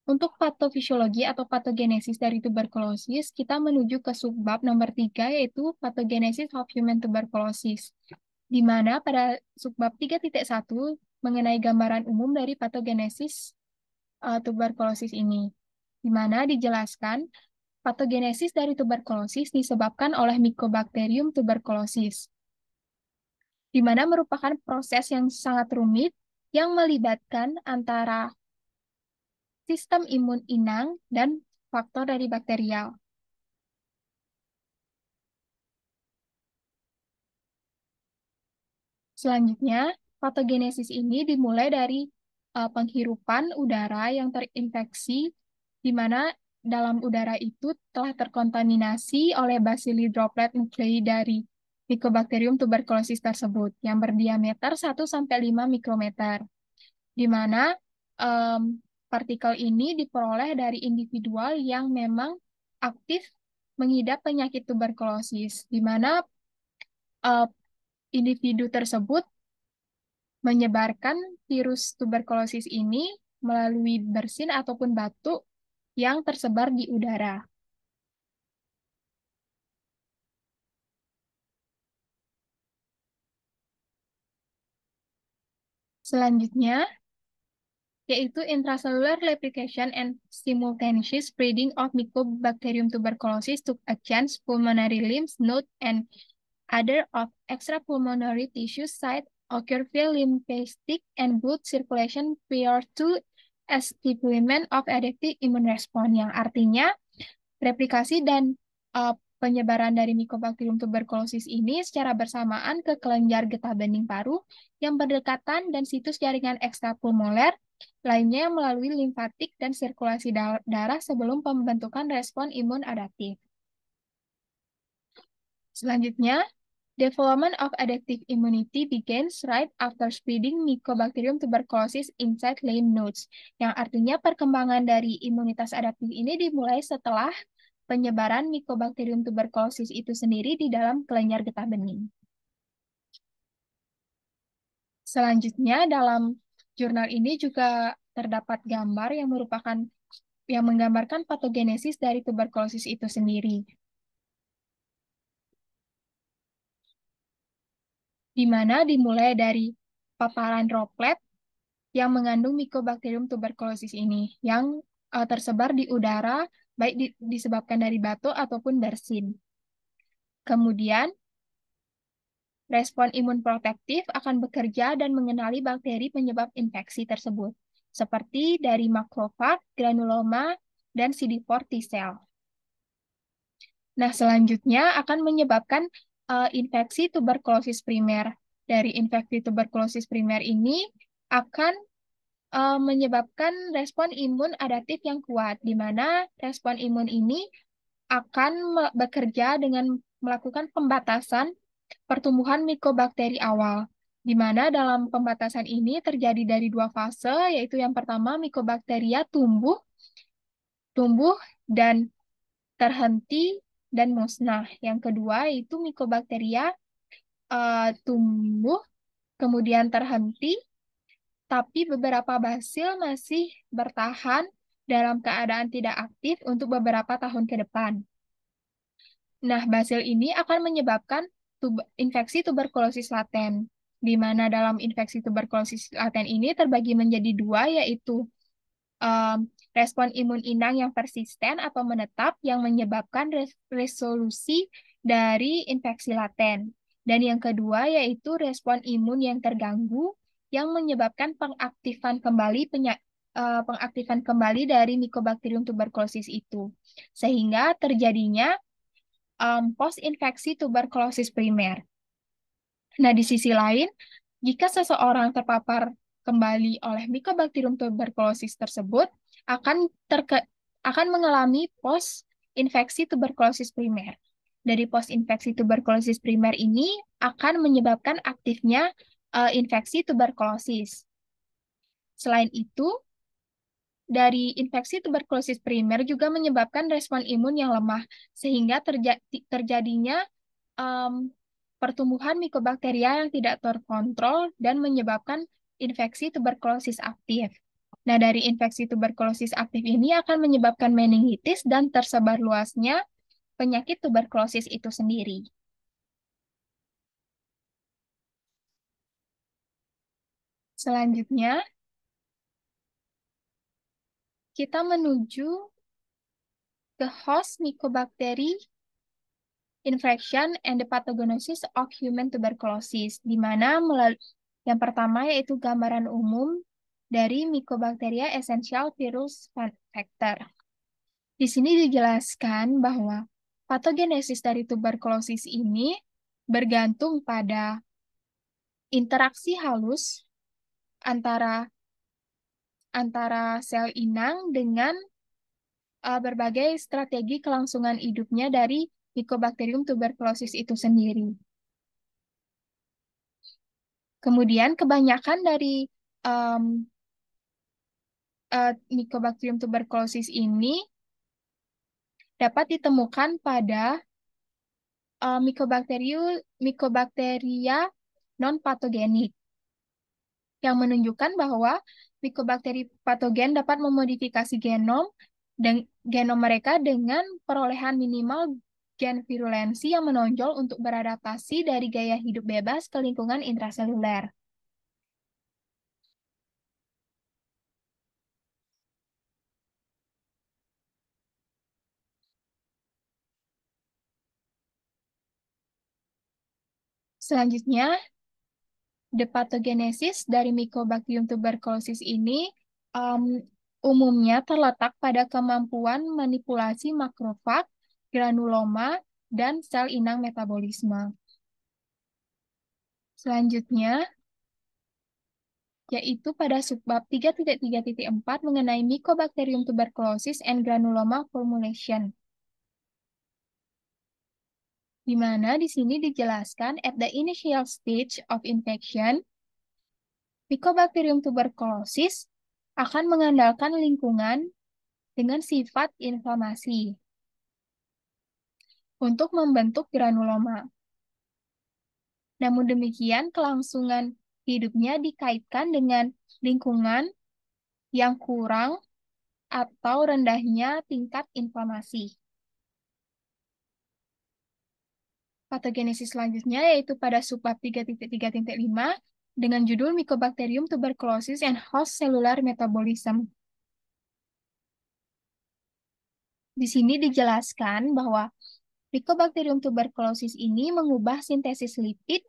[SPEAKER 6] Untuk patofisiologi atau patogenesis dari tuberkulosis, kita menuju ke subbab nomor 3, yaitu pathogenesis of human tuberculosis, di mana pada subbab 3.1 mengenai gambaran umum dari patogenesis tuberkulosis ini, di mana dijelaskan patogenesis dari tuberkulosis disebabkan oleh Mycobacterium tuberculosis, di mana merupakan proses yang sangat rumit yang melibatkan antara sistem imun inang dan faktor dari bakterial. Selanjutnya, patogenesis ini dimulai dari penghirupan udara yang terinfeksi, di mana dalam udara itu telah terkontaminasi oleh bacilli droplet nuclei dari Mycobacterium tuberculosis tersebut, yang berdiameter 1-5 mikrometer, di mana partikel ini diperoleh dari individual yang memang aktif mengidap penyakit tuberkulosis, di mana individu tersebut menyebarkan virus tuberkulosis ini melalui bersin ataupun batuk yang tersebar di udara. Selanjutnya, yaitu intracellular replication and simultaneous spreading of Mycobacterium tuberculosis to a chance pulmonary lymph node and other of extrapulmonary tissue site occur via lymphatic and blood circulation prior to establishment of adaptive immune response, yang artinya replikasi dan penyebaran dari Mycobacterium tuberculosis ini secara bersamaan ke kelenjar getah bening paru yang berdekatan dan situs jaringan ekstrapulmoner lainnya yang melalui limfatik dan sirkulasi darah sebelum pembentukan respon imun adaptif. Selanjutnya, development of adaptive immunity begins right after spreading Mycobacterium tuberculosis inside lymph nodes, yang artinya perkembangan dari imunitas adaptif ini dimulai setelah penyebaran Mycobacterium tuberculosis itu sendiri di dalam kelenjar getah bening. Selanjutnya, dalam jurnal ini juga terdapat gambar yang menggambarkan patogenesis dari tuberkulosis itu sendiri, di mana dimulai dari paparan droplet yang mengandung Mycobacterium tuberculosis ini, yang tersebar di udara, baik disebabkan dari batuk ataupun bersin. Kemudian, respon imun protektif akan bekerja dan mengenali bakteri penyebab infeksi tersebut, seperti dari makrofag, granuloma, dan CD4 T-cell. Nah, selanjutnya akan menyebabkan infeksi tuberkulosis primer. Dari infeksi tuberkulosis primer ini akan menyebabkan respon imun adaptif yang kuat, di mana respon imun ini akan bekerja dengan melakukan pembatasan pertumbuhan mikobakteri awal, di mana dalam pembatasan ini terjadi dari dua fase, yaitu yang pertama mikobakteria tumbuh dan terhenti dan musnah. Yang kedua yaitu mikobakteria tumbuh, kemudian terhenti, tapi beberapa basil masih bertahan dalam keadaan tidak aktif untuk beberapa tahun ke depan. Nah, basil ini akan menyebabkan infeksi tuberkulosis laten, di mana dalam infeksi tuberkulosis laten ini terbagi menjadi dua, yaitu respon imun inang yang persisten atau menetap yang menyebabkan resolusi dari infeksi laten. Dan yang kedua yaitu respon imun yang terganggu yang menyebabkan pengaktifan kembali dari Mycobacterium tuberculosis itu. Sehingga terjadinya post-infeksi tuberkulosis primer. Nah, di sisi lain, jika seseorang terpapar kembali oleh Mycobacterium tuberculosis tersebut, akan mengalami post-infeksi tuberkulosis primer. Dari post-infeksi tuberkulosis primer ini akan menyebabkan aktifnya infeksi tuberkulosis. Selain itu, dari infeksi tuberkulosis primer juga menyebabkan respon imun yang lemah, sehingga terjadinya pertumbuhan mikobakteria yang tidak terkontrol dan menyebabkan infeksi tuberkulosis aktif. Nah, dari infeksi tuberkulosis aktif ini akan menyebabkan meningitis dan tersebar luasnya penyakit tuberkulosis itu sendiri. Selanjutnya, kita menuju ke host Mycobacteria infection and the pathogenesis of human tuberculosis, di mana yang pertama yaitu gambaran umum dari Mycobacteria essential virus factor. Di sini dijelaskan bahwa patogenesis dari tuberkulosis ini bergantung pada interaksi halus antara sel inang dengan berbagai strategi kelangsungan hidupnya dari Mycobacterium tuberculosis itu sendiri. Kemudian kebanyakan dari Mycobacterium tuberculosis ini dapat ditemukan pada Mycobacteria non-patogenik, yang menunjukkan bahwa Mycobakteri patogen dapat memodifikasi genom mereka dengan perolehan minimal gen virulensi yang menonjol untuk beradaptasi dari gaya hidup bebas ke lingkungan intraseluler. Selanjutnya, the pathogenesis dari Mycobacterium tuberculosis ini umumnya terletak pada kemampuan manipulasi makrofag, granuloma, dan sel inang metabolisme. Selanjutnya, yaitu pada subbab 3.3.4 mengenai Mycobacterium tuberculosis and granuloma formulation. Di mana di sini dijelaskan at the initial stage of infection, Mycobacterium tuberculosis akan mengandalkan lingkungan dengan sifat inflamasi untuk membentuk granuloma. Namun demikian, kelangsungan hidupnya dikaitkan dengan lingkungan yang kurang atau rendahnya tingkat inflamasi. Patogenesis selanjutnya yaitu pada subbab 3.3.5 dengan judul Mycobacterium tuberculosis and host cellular metabolism. Di sini dijelaskan bahwa Mycobacterium tuberculosis ini mengubah sintesis lipid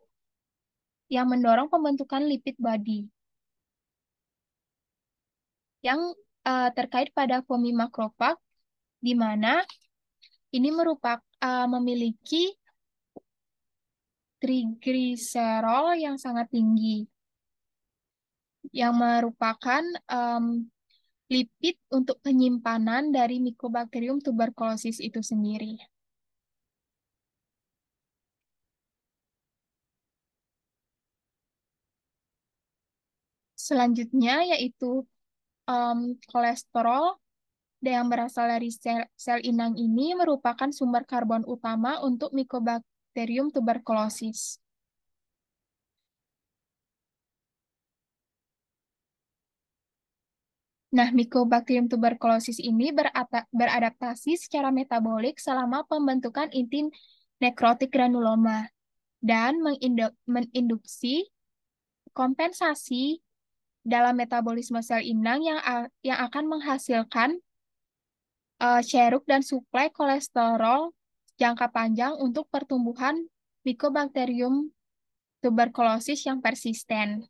[SPEAKER 6] yang mendorong pembentukan lipid body yang terkait pada foamy macrophage, di mana ini memiliki trigliserol yang sangat tinggi, yang merupakan lipid untuk penyimpanan dari Mycobacterium tuberculosis itu sendiri. Selanjutnya yaitu kolesterol yang berasal dari sel inang ini merupakan sumber karbon utama untuk Mycobacterium tuberculosis. Nah, Mycobacterium tuberculosis ini beradaptasi secara metabolik selama pembentukan inti nekrotik granuloma dan menginduksi kompensasi dalam metabolisme sel inang yang akan menghasilkan ceruk dan suplai kolesterol jangka panjang untuk pertumbuhan Mycobacterium tuberculosis yang persisten.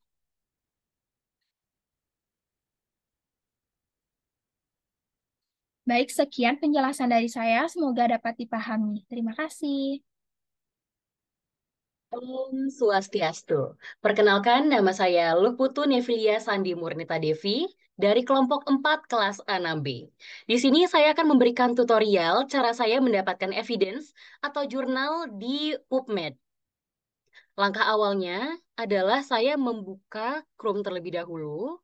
[SPEAKER 6] Baik, sekian penjelasan dari saya. Semoga dapat dipahami. Terima kasih.
[SPEAKER 4] Om Swastiastu. Perkenalkan, nama saya Luputu Nevilia Sandi Murnita Devi dari kelompok 4 kelas A6B. Di sini saya akan memberikan tutorial cara saya mendapatkan evidence atau jurnal di PubMed. Langkah awalnya adalah saya membuka Chrome terlebih dahulu.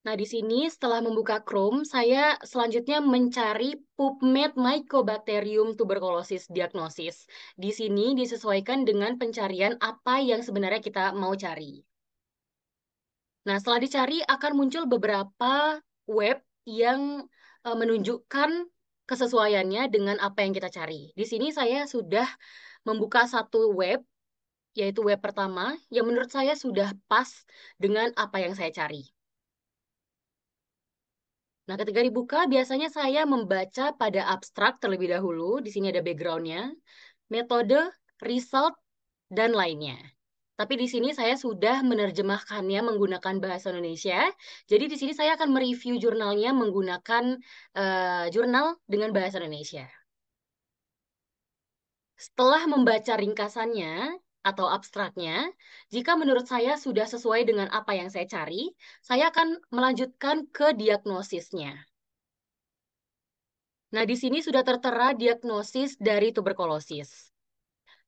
[SPEAKER 4] Nah, di sini setelah membuka Chrome, saya selanjutnya mencari PubMed Mycobacterium tuberculosis diagnosis. Di sini disesuaikan dengan pencarian apa yang sebenarnya kita mau cari. Nah, setelah dicari akan muncul beberapa web yang menunjukkan kesesuaiannya dengan apa yang kita cari. Di sini saya sudah membuka satu web, yaitu web pertama, yang menurut saya sudah pas dengan apa yang saya cari. Nah, ketika dibuka, biasanya saya membaca pada abstrak terlebih dahulu. Di sini ada background-nya, metode, result, dan lainnya. Tapi di sini saya sudah menerjemahkannya menggunakan bahasa Indonesia. Jadi di sini saya akan mereview jurnalnya menggunakan jurnal dengan bahasa Indonesia. Setelah membaca ringkasannya atau abstraknya, jika menurut saya sudah sesuai dengan apa yang saya cari, saya akan melanjutkan ke diagnosisnya. Nah, di sini sudah tertera diagnosis dari tuberkulosis.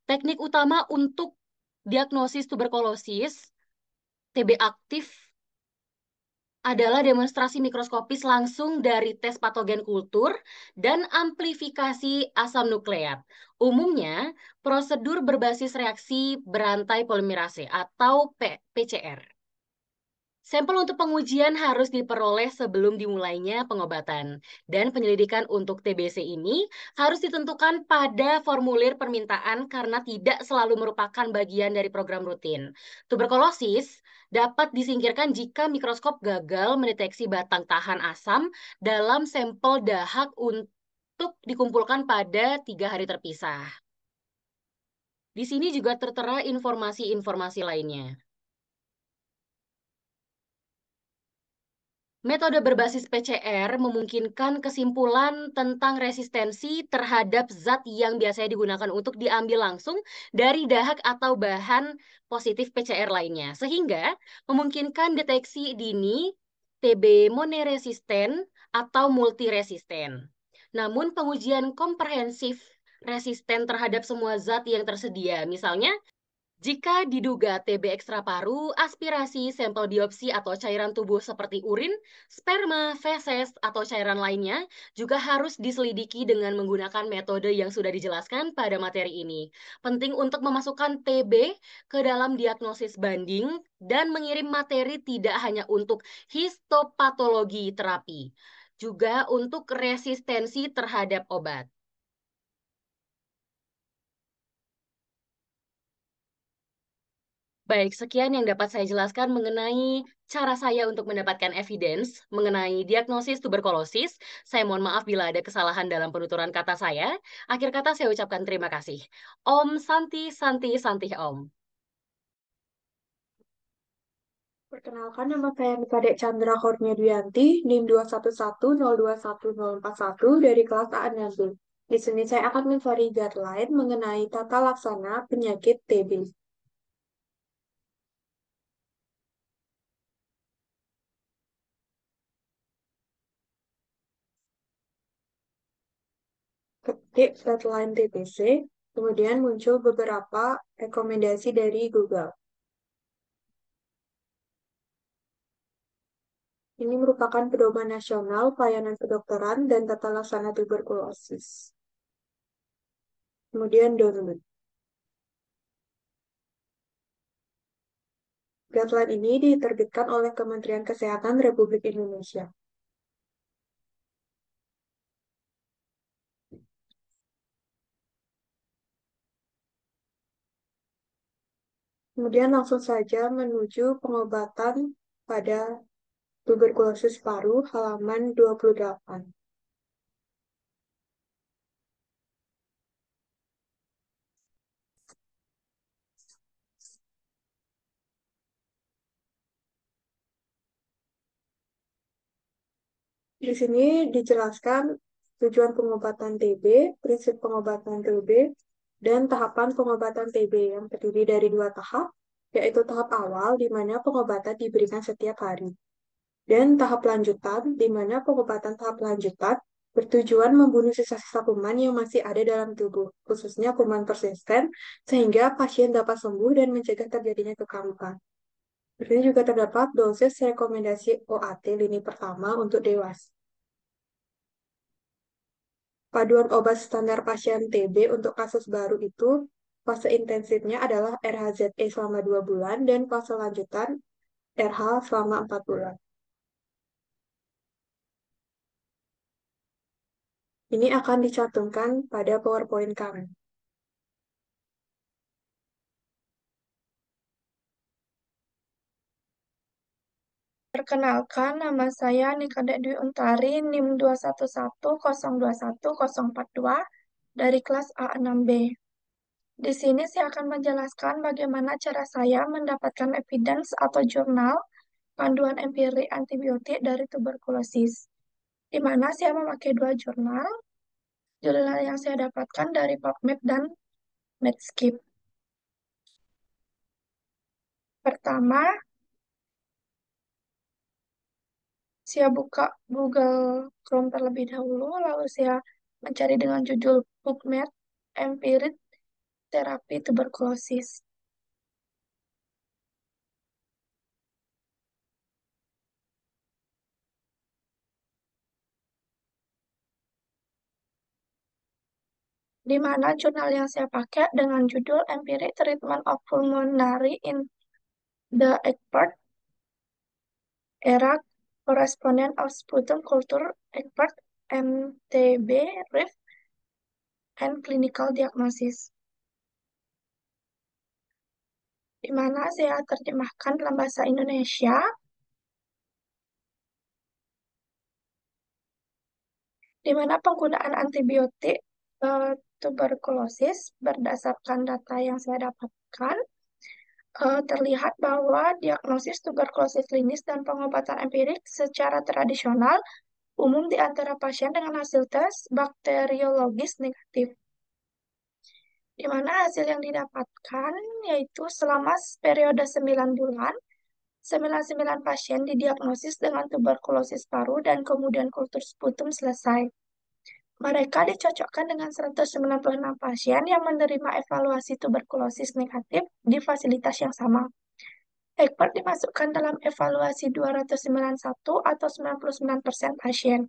[SPEAKER 4] Teknik utama untuk diagnosis tuberkulosis TB aktif adalah demonstrasi mikroskopis langsung dari tes patogen kultur dan amplifikasi asam nukleat. Umumnya, prosedur berbasis reaksi berantai polimerase atau PCR. Sampel untuk pengujian harus diperoleh sebelum dimulainya pengobatan. Dan penyelidikan untuk TBC ini harus ditentukan pada formulir permintaan karena tidak selalu merupakan bagian dari program rutin. Tuberkulosis dapat disingkirkan jika mikroskop gagal mendeteksi batang tahan asam dalam sampel dahak untuk dikumpulkan pada 3 hari terpisah. Di sini juga tertera informasi-informasi lainnya. Metode berbasis PCR memungkinkan kesimpulan tentang resistensi terhadap zat yang biasanya digunakan untuk diambil langsung dari dahak atau bahan positif PCR lainnya, sehingga memungkinkan deteksi dini TB monoresisten atau multiresisten. Namun pengujian komprehensif resisten terhadap semua zat yang tersedia, misalnya jika diduga TB ekstra paru, aspirasi, sampel biopsi atau cairan tubuh seperti urin, sperma, feses, atau cairan lainnya juga harus diselidiki dengan menggunakan metode yang sudah dijelaskan pada materi ini. Penting untuk memasukkan TB ke dalam diagnosis banding dan mengirim materi tidak hanya untuk histopatologi terapi, juga untuk resistensi terhadap obat. Baik, sekian yang dapat saya jelaskan mengenai cara saya untuk mendapatkan evidence mengenai diagnosis tuberkulosis. Saya mohon maaf bila ada kesalahan dalam penuturan kata saya. Akhir kata saya ucapkan terima kasih. Om Santi Santi Santi Om.
[SPEAKER 7] Perkenalkan, nama saya Mikadek Chandra Kurnia Dwianti, NIM 211021041 dari kelas A6B. Di sini saya akan mencari guideline mengenai tata laksana penyakit TB. Ketik guideline TBC, kemudian muncul beberapa rekomendasi dari Google. Ini merupakan pedoman nasional pelayanan kedokteran dan tata laksana tuberkulosis. Kemudian download. Guideline ini diterbitkan oleh Kementerian Kesehatan Republik Indonesia. Kemudian langsung saja menuju pengobatan pada tuberkulosis paru halaman 28. Di sini dijelaskan tujuan pengobatan TB, prinsip pengobatan TB, dan tahapan pengobatan TB yang terdiri dari dua tahap, yaitu tahap awal di mana pengobatan diberikan setiap hari, dan tahap lanjutan di mana pengobatan tahap lanjutan bertujuan membunuh sisa-sisa kuman yang masih ada dalam tubuh, khususnya kuman persisten, sehingga pasien dapat sembuh dan mencegah terjadinya kekamukan. Di sini juga terdapat dosis rekomendasi OAT lini pertama untuk dewasa. Paduan obat standar pasien TB untuk kasus baru itu, fase intensifnya adalah RHZE selama 2 bulan dan fase lanjutan RH selama 4 bulan. Ini akan dicantumkan pada PowerPoint kami.
[SPEAKER 3] Perkenalkan, nama saya Nikada Dwi Untari, NIM 211021042 dari kelas A6B. Di sini saya akan menjelaskan bagaimana cara saya mendapatkan evidence atau jurnal panduan empirik antibiotik dari tuberkulosis, di mana saya memakai dua jurnal. Jurnal yang saya dapatkan dari PubMed dan Medscape. Pertama, saya buka Google Chrome terlebih dahulu, lalu saya mencari dengan judul PubMed Empirik Terapi Tuberkulosis. Di mana jurnal yang saya pakai dengan judul Empiric Treatment of Pulmonary in the Expert Era Correspondent of Sputum Culture Expert MTB Risk and Clinical Diagnosis, di mana saya terjemahkan dalam bahasa Indonesia, di mana penggunaan antibiotik tuberkulosis berdasarkan data yang saya dapatkan terlihat bahwa diagnosis tuberkulosis klinis dan pengobatan empirik secara tradisional umum di antara pasien dengan hasil tes bakteriologis negatif, di mana hasil yang didapatkan yaitu selama periode 9 bulan, 99 pasien didiagnosis dengan tuberkulosis paru dan kemudian kultur sputum selesai. Mereka dicocokkan dengan 196 pasien yang menerima evaluasi tuberkulosis negatif di fasilitas yang sama. Egbert dimasukkan dalam evaluasi 291 atau 99% pasien.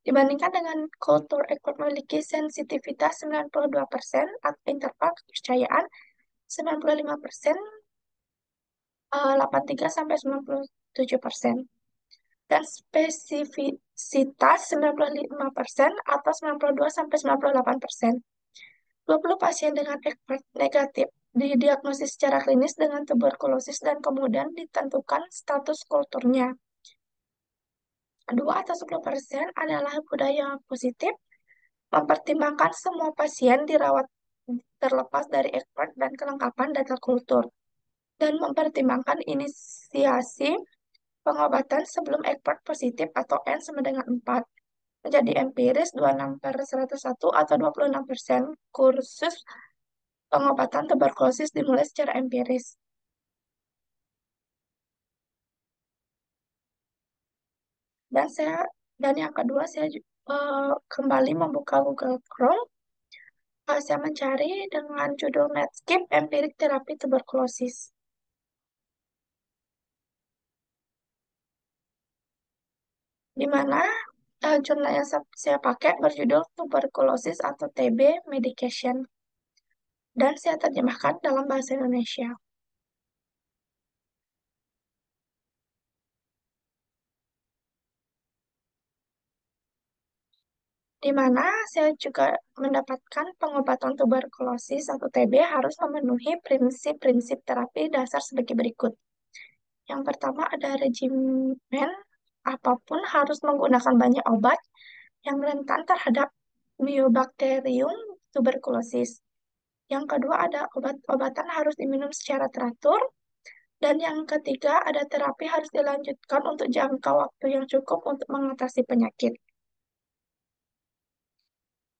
[SPEAKER 3] Dibandingkan dengan kultur, Egbert memiliki sensitivitas 92% atau interval kepercayaan 95%, 83-97%, dan spesifisitas 95% atau 92-98%. 20 pasien dengan Egbert negatif didiagnosis secara klinis dengan tuberkulosis dan kemudian ditentukan status kulturnya. 2 atau 10% adalah budaya positif, mempertimbangkan semua pasien dirawat terlepas dari Egbert dan kelengkapan data kultur, dan mempertimbangkan inisiasi pengobatan sebelum Egbert positif atau N sama dengan 4. Menjadi empiris 26/101 atau 26% kursus pengobatan tuberkulosis dimulai secara empiris. Dan yang kedua saya kembali membuka Google Chrome. Saya mencari dengan judul Medscape Empirik Terapi Tuberkulosis. Di mana jurnal yang saya pakai berjudul Tuberkulosis atau TB Medication. Dan saya terjemahkan dalam bahasa Indonesia. Di mana saya juga mendapatkan pengobatan tuberkulosis atau TB harus memenuhi prinsip-prinsip terapi dasar sebagai berikut. Yang pertama ada regimen, apapun harus menggunakan banyak obat yang rentan terhadap Mycobacterium tuberculosis. Yang kedua ada obat-obatan harus diminum secara teratur. Dan yang ketiga ada terapi harus dilanjutkan untuk jangka waktu yang cukup untuk mengatasi penyakit.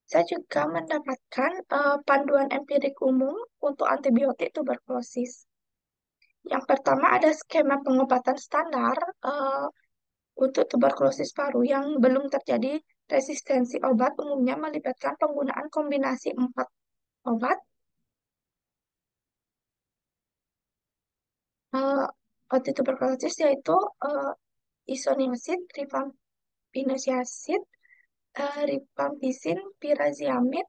[SPEAKER 3] Saya juga mendapatkan panduan empirik umum untuk antibiotik tuberkulosis. Yang pertama ada skema pengobatan standar untuk tuberkulosis paru yang belum terjadi resistensi obat, umumnya melibatkan penggunaan kombinasi 4 obat. Antituberkulosis yaitu isoniazid, rifampicin, rifampicin, piraziamid,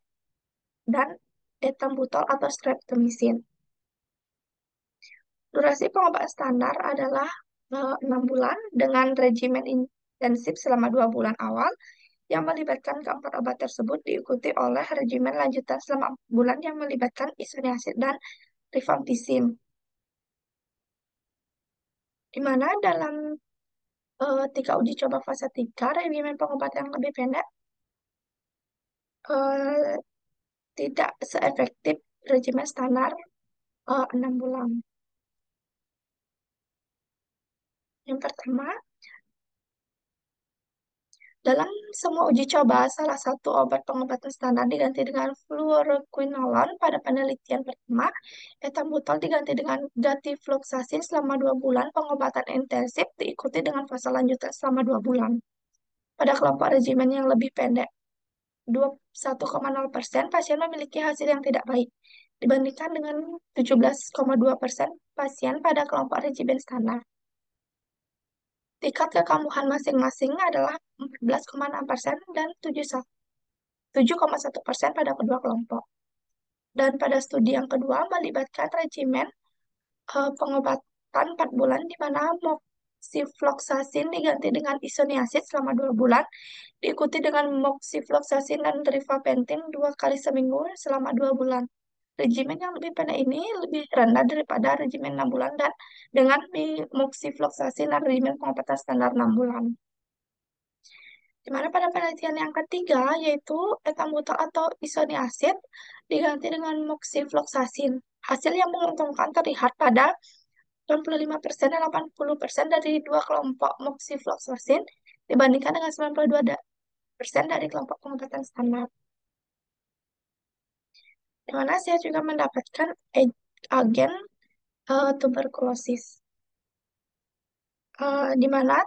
[SPEAKER 3] dan ethambutol atau streptomycin. Durasi pengobatan standar adalah 6 bulan dengan regimen intensif selama 2 bulan awal yang melibatkan keempat obat tersebut diikuti oleh regimen lanjutan selama 4 bulan yang melibatkan isoniazid dan rifampicin. Di mana dalam 3 uji coba fase 3, regimen pengobatan yang lebih pendek tidak seefektif regimen standar 6 bulan. Yang pertama, dalam semua uji coba, salah satu obat pengobatan standar diganti dengan fluoroquinolone pada penelitian pertama, ethambutol diganti dengan datifloxacin selama 2 bulan pengobatan intensif diikuti dengan fase lanjutan selama 2 bulan. Pada kelompok regimen yang lebih pendek, 21,0% pasien memiliki hasil yang tidak baik, dibandingkan dengan 17,2% pasien pada kelompok regimen standar. Tingkat kekambuhan masing-masing adalah 14,6% dan 7,1% pada kedua kelompok. Dan pada studi yang kedua melibatkan regimen pengobatan 4 bulan di mana moxifloxacin diganti dengan isoniazid selama 2 bulan, diikuti dengan moxifloxacin dan rifampicin 2 kali seminggu selama 2 bulan. Regimen yang lebih pendek ini lebih rendah daripada regimen 6 bulan dan dengan moxifloxacin dan regimen pengobatan standar 6 bulan. Di mana pada penelitian yang ketiga, yaitu ethambutol atau isoniazid, diganti dengan moxifloxacin. Hasil yang menguntungkan terlihat pada 95% dan 80% dari dua kelompok moxifloxacin dibandingkan dengan 92% dari kelompok pengobatan standar. Di mana saya juga mendapatkan agen tuberkulosis. Di mana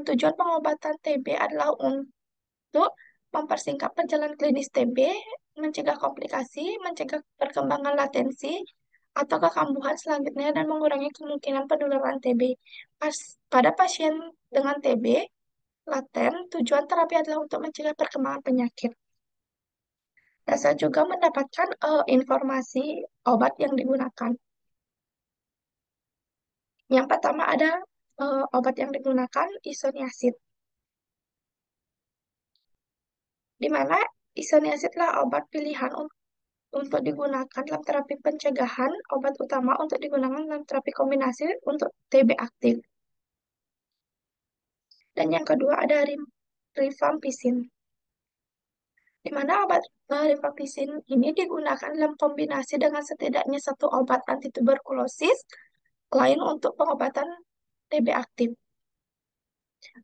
[SPEAKER 3] tujuan pengobatan TB adalah untuk mempersingkat perjalanan klinis TB, mencegah komplikasi, mencegah perkembangan latensi atau kekambuhan selanjutnya, dan mengurangi kemungkinan penularan TB. Pada pasien dengan TB laten, tujuan terapi adalah untuk mencegah perkembangan penyakit. Dan saya juga mendapatkan informasi obat yang digunakan. Yang pertama ada obat yang digunakan isoniazid, di mana isoniazidlah obat pilihan untuk digunakan dalam terapi pencegahan, obat utama untuk digunakan dalam terapi kombinasi untuk TB aktif. Dan yang kedua ada rifampicin, di mana obat rifampicin ini digunakan dalam kombinasi dengan setidaknya satu obat antituberkulosis lain untuk pengobatan TB aktif.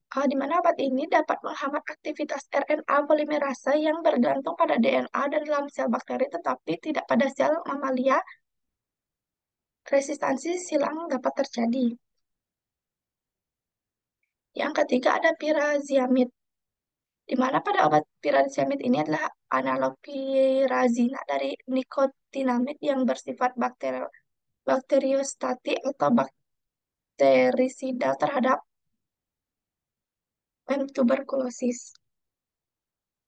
[SPEAKER 3] Di mana obat ini dapat menghambat aktivitas RNA polimerase yang bergantung pada DNA dan dalam sel bakteri, tetapi tidak pada sel mamalia. Resistansi silang dapat terjadi. Yang ketiga ada piraziamid, di mana pada obat piraziamid ini adalah analog pirazina dari nikotinamid yang bersifat bakteriostatik atau bakterisida terhadap tuberkulosis,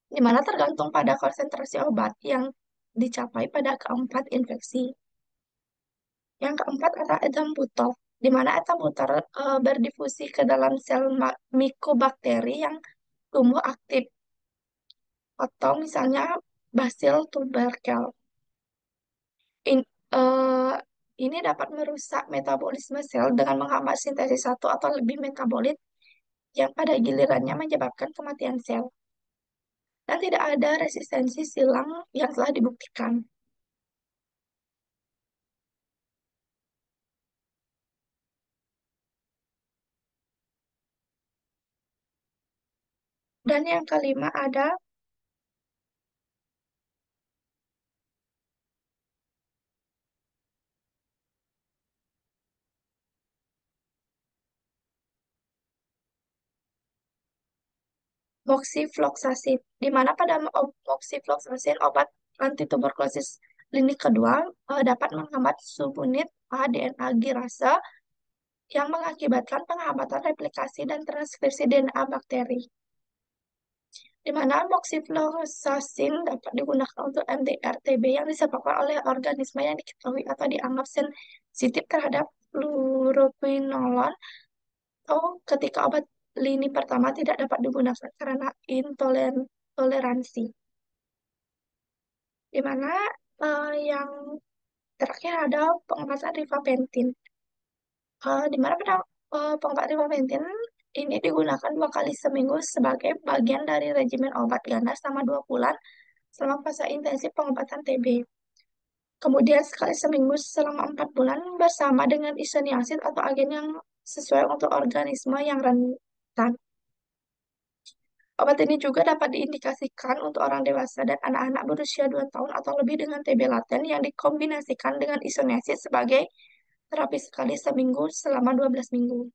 [SPEAKER 3] di mana tergantung pada konsentrasi obat yang dicapai pada keempat infeksi. Yang keempat adalah ethambutol, di mana ethambutol berdifusi ke dalam sel mikobakteri yang tumbuh aktif, atau misalnya Bacil tuberkel. Eh, ini dapat merusak metabolisme sel dengan menghambat sintesis satu atau lebih metabolit yang pada gilirannya menyebabkan kematian sel. Dan tidak ada resistensi silang yang telah dibuktikan. Dan yang kelima ada moxifloxacin, di mana pada moxifloxacin, obat antituberkulosis klinik kedua, dapat menghambat subunit DNA girase yang mengakibatkan penghambatan replikasi dan transkripsi DNA bakteri. Di mana moxifloxacin dapat digunakan untuk MDR TB yang disebabkan oleh organisme yang diketahui atau dianggap sensitif terhadap fluoroquinolone, atau ketika obat lini pertama tidak dapat digunakan karena intoleransi. Di mana yang terakhir ada pengobatan rifampicin, di mana pada pengobatan rifampicin ini digunakan 2 kali seminggu sebagai bagian dari regimen obat ganda selama 2 bulan selama fase intensif pengobatan TB. Kemudian sekali seminggu selama 4 bulan bersama dengan isoniazid atau agen yang sesuai untuk organisme yang rentan. Obat ini juga dapat diindikasikan untuk orang dewasa dan anak-anak berusia 2 tahun atau lebih dengan TB laten yang dikombinasikan dengan isoniazid sebagai terapi sekali seminggu selama 12 minggu.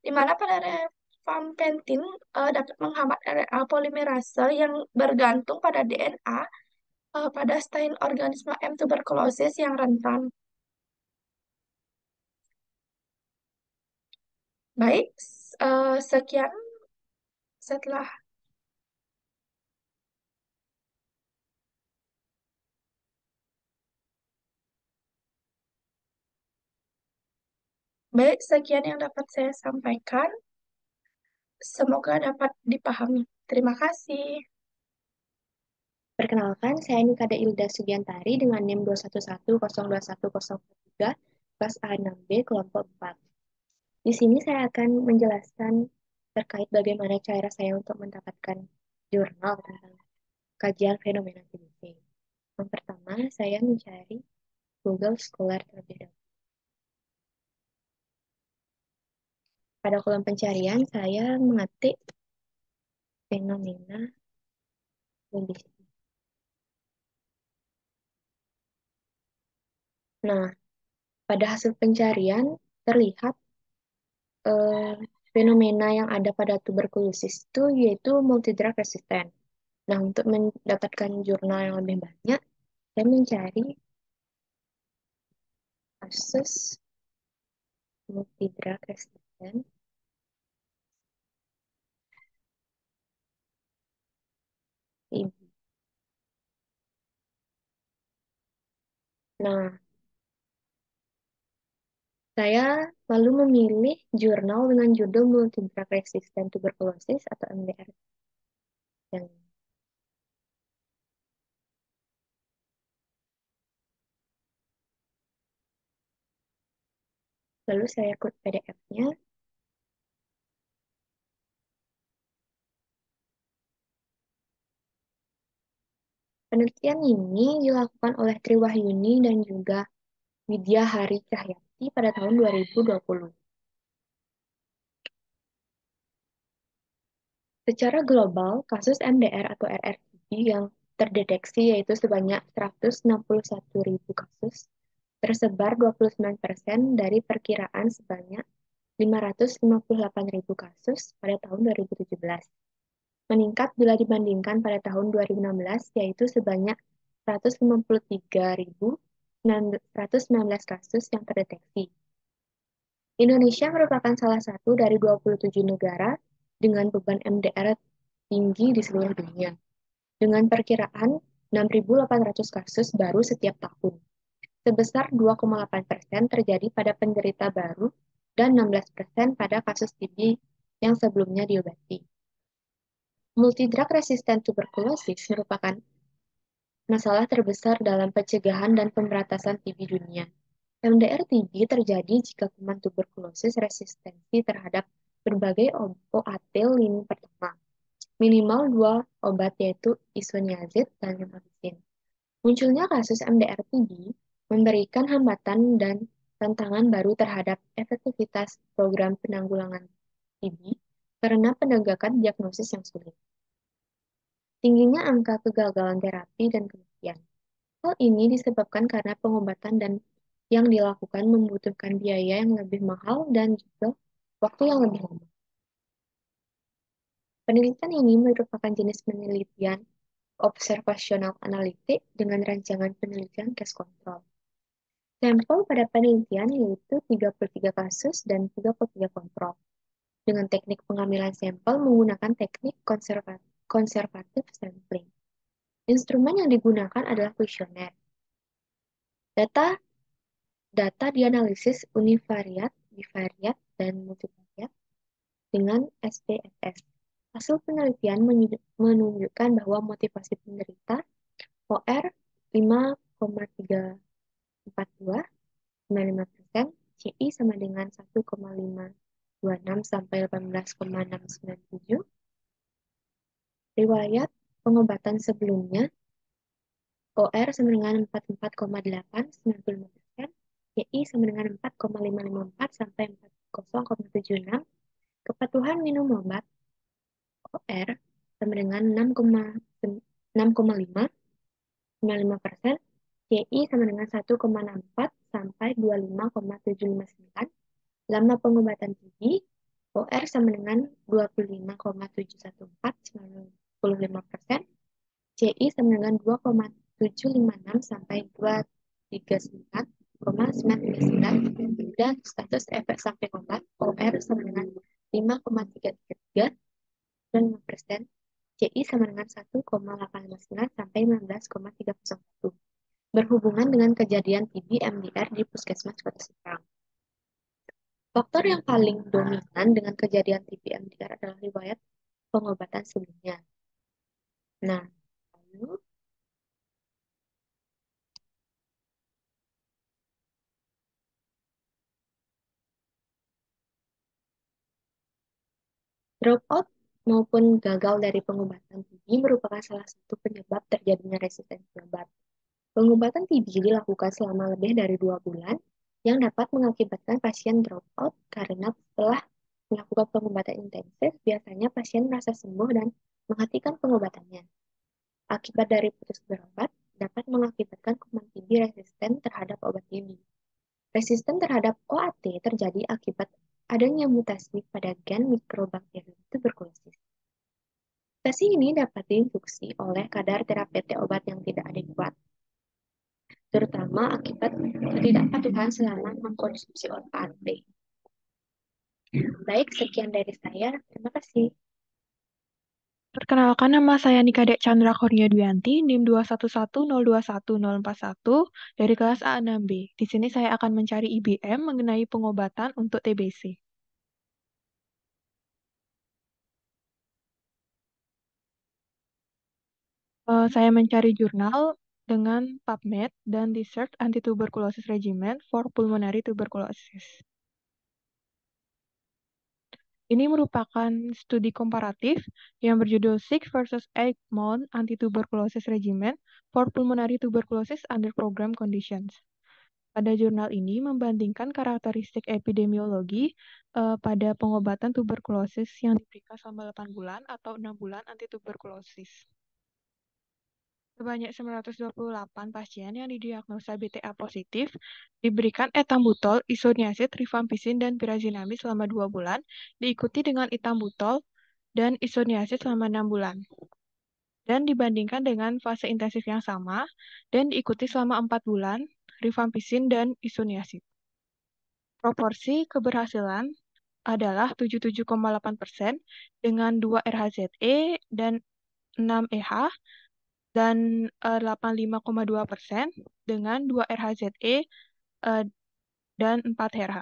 [SPEAKER 3] Di mana pada rifampicin dapat menghambat RNA polimerase yang bergantung pada DNA pada stain organisme M. tuberculosis yang rentan. Baik, sekian setelah sekian yang dapat saya sampaikan. Semoga dapat dipahami. Terima kasih.
[SPEAKER 8] Perkenalkan, saya Nikada Ilda Sugiantari dengan NIM 211021043, kelas A6B, kelompok 4. Di sini saya akan menjelaskan terkait bagaimana cara saya untuk mendapatkan jurnal tentang kajian fenomena TBC. Yang pertama, saya mencari Google Scholar terlebih dahulu. Pada kolom pencarian, saya mengetik fenomena medis. Nah, pada hasil pencarian terlihat eh, fenomena yang ada pada tuberkulosis itu yaitu multidrug resistant. Nah, untuk mendapatkan jurnal yang lebih banyak, saya mencari kasus multidrug resistant TB. Nah, saya lalu memilih jurnal dengan judul Multidrug Resistant Tuberculosis atau MDR. Dan lalu saya klik PDF-nya. Penelitian ini dilakukan oleh Triwahyuni dan juga Widya Hari Cahyati pada tahun 2020. Secara global, kasus MDR atau RRTB yang terdeteksi yaitu sebanyak 161.000 kasus, tersebar 29% dari perkiraan sebanyak 558.000 kasus pada tahun 2017. Meningkat bila dibandingkan pada tahun 2016, yaitu sebanyak 153.119 kasus yang terdeteksi. Indonesia merupakan salah satu dari 27 negara dengan beban MDR tinggi di seluruh dunia, dengan perkiraan 6.800 kasus baru setiap tahun. Sebesar 2,8% terjadi pada penderita baru dan 16% pada kasus TB yang sebelumnya diobati. Multidrug resistant tuberculosis merupakan masalah terbesar dalam pencegahan dan pemberantasan TB dunia. MDR-TB terjadi jika kuman tuberkulosis resistensi terhadap berbagai OAT lini pertama, minimal 2 obat yaitu isoniazid dan rifampicin. Munculnya kasus MDR-TB memberikan hambatan dan tantangan baru terhadap efektivitas program penanggulangan TB karena penegakan diagnosis yang sulit. Tingginya angka kegagalan terapi dan kematian. Hal ini disebabkan karena pengobatan dan yang dilakukan membutuhkan biaya yang lebih mahal dan juga waktu yang lebih lama. Penelitian ini merupakan jenis penelitian observasional analitik dengan rancangan penelitian case control. Sampel pada penelitian yaitu 33 kasus dan 33 kontrol. Dengan teknik pengambilan sampel menggunakan teknik konservatif sampling. Instrumen yang digunakan adalah kuesioner. Data dianalisis univariat, bivariat, dan multivariat dengan SPSS. Hasil penelitian menunjukkan bahwa motivasi penderita OR 5,342, 95%, CI sama dengan 1,526 sampai 18,697. Riwayat pengobatan sebelumnya OR sama dengan 44,8, 95%, CI sama dengan 4,554 sampai 40,76. Kepatuhan minum obat OR sama dengan 6,5, 95%, CI sama dengan 1,64 sampai 25,759. Lama pengobatan TB OR sama dengan 25,714, 95%, CI sama dengan 2,756 sampai 239,939, dan status efek samping obat OR sama dengan 5,333 dan 5%, CI sama dengan 1,859 sampai 19,301. Berhubungan dengan kejadian TB MDR di Puskesmas Kota Semarang. Faktor yang paling dominan dengan kejadian TB MDR adalah riwayat pengobatan sebelumnya. Nah, lalu dropout maupun gagal dari pengobatan TB merupakan salah satu penyebab terjadinya resistensi obat. Pengobatan TB dilakukan selama lebih dari 2 bulan yang dapat mengakibatkan pasien drop out karena setelah melakukan pengobatan intensif, biasanya pasien merasa sembuh dan menghentikan pengobatannya. Akibat dari putus berobat dapat mengakibatkan kuman TB resisten terhadap obat TB. Resisten terhadap OAT terjadi akibat adanya mutasi pada gen mikrobakterium tuberkulosis. Mutasi ini dapat diinduksi oleh kadar terapeutik obat yang tidak adekuat, terutama akibat ketidakpatuhan selama mengkonsumsi OAT. Baik, sekian dari saya. Terima kasih.
[SPEAKER 9] Perkenalkan, nama saya Nikadek Chandra Kurnia Dwianti, NIM 211021041 dari kelas A6B. Di sini saya akan mencari IBM mengenai pengobatan untuk TBC. Saya mencari jurnal dengan PubMed dan Research Anti-Tuberculosis Regimen for Pulmonary Tuberculosis. Ini merupakan studi komparatif yang berjudul 6 versus 8 month Anti-Tuberculosis Regimen for Pulmonary Tuberculosis under Program Conditions. Pada jurnal ini membandingkan karakteristik epidemiologi pada pengobatan tuberkulosis yang diberikan selama 8 bulan atau 6 bulan anti-tuberkulosis. Sebanyak 928 pasien yang didiagnosa BTA positif diberikan etambutol, isoniazid, rifampicin, dan pirazinamid selama 2 bulan, diikuti dengan etambutol dan isoniazid selama 6 bulan. Dan dibandingkan dengan fase intensif yang sama, dan diikuti selama 4 bulan, rifampicin dan isoniazid. Proporsi keberhasilan adalah 77,8% dengan 2 RHZE dan 6 EH, dan 85,2% dengan 2 RHZE dan 4 HRH.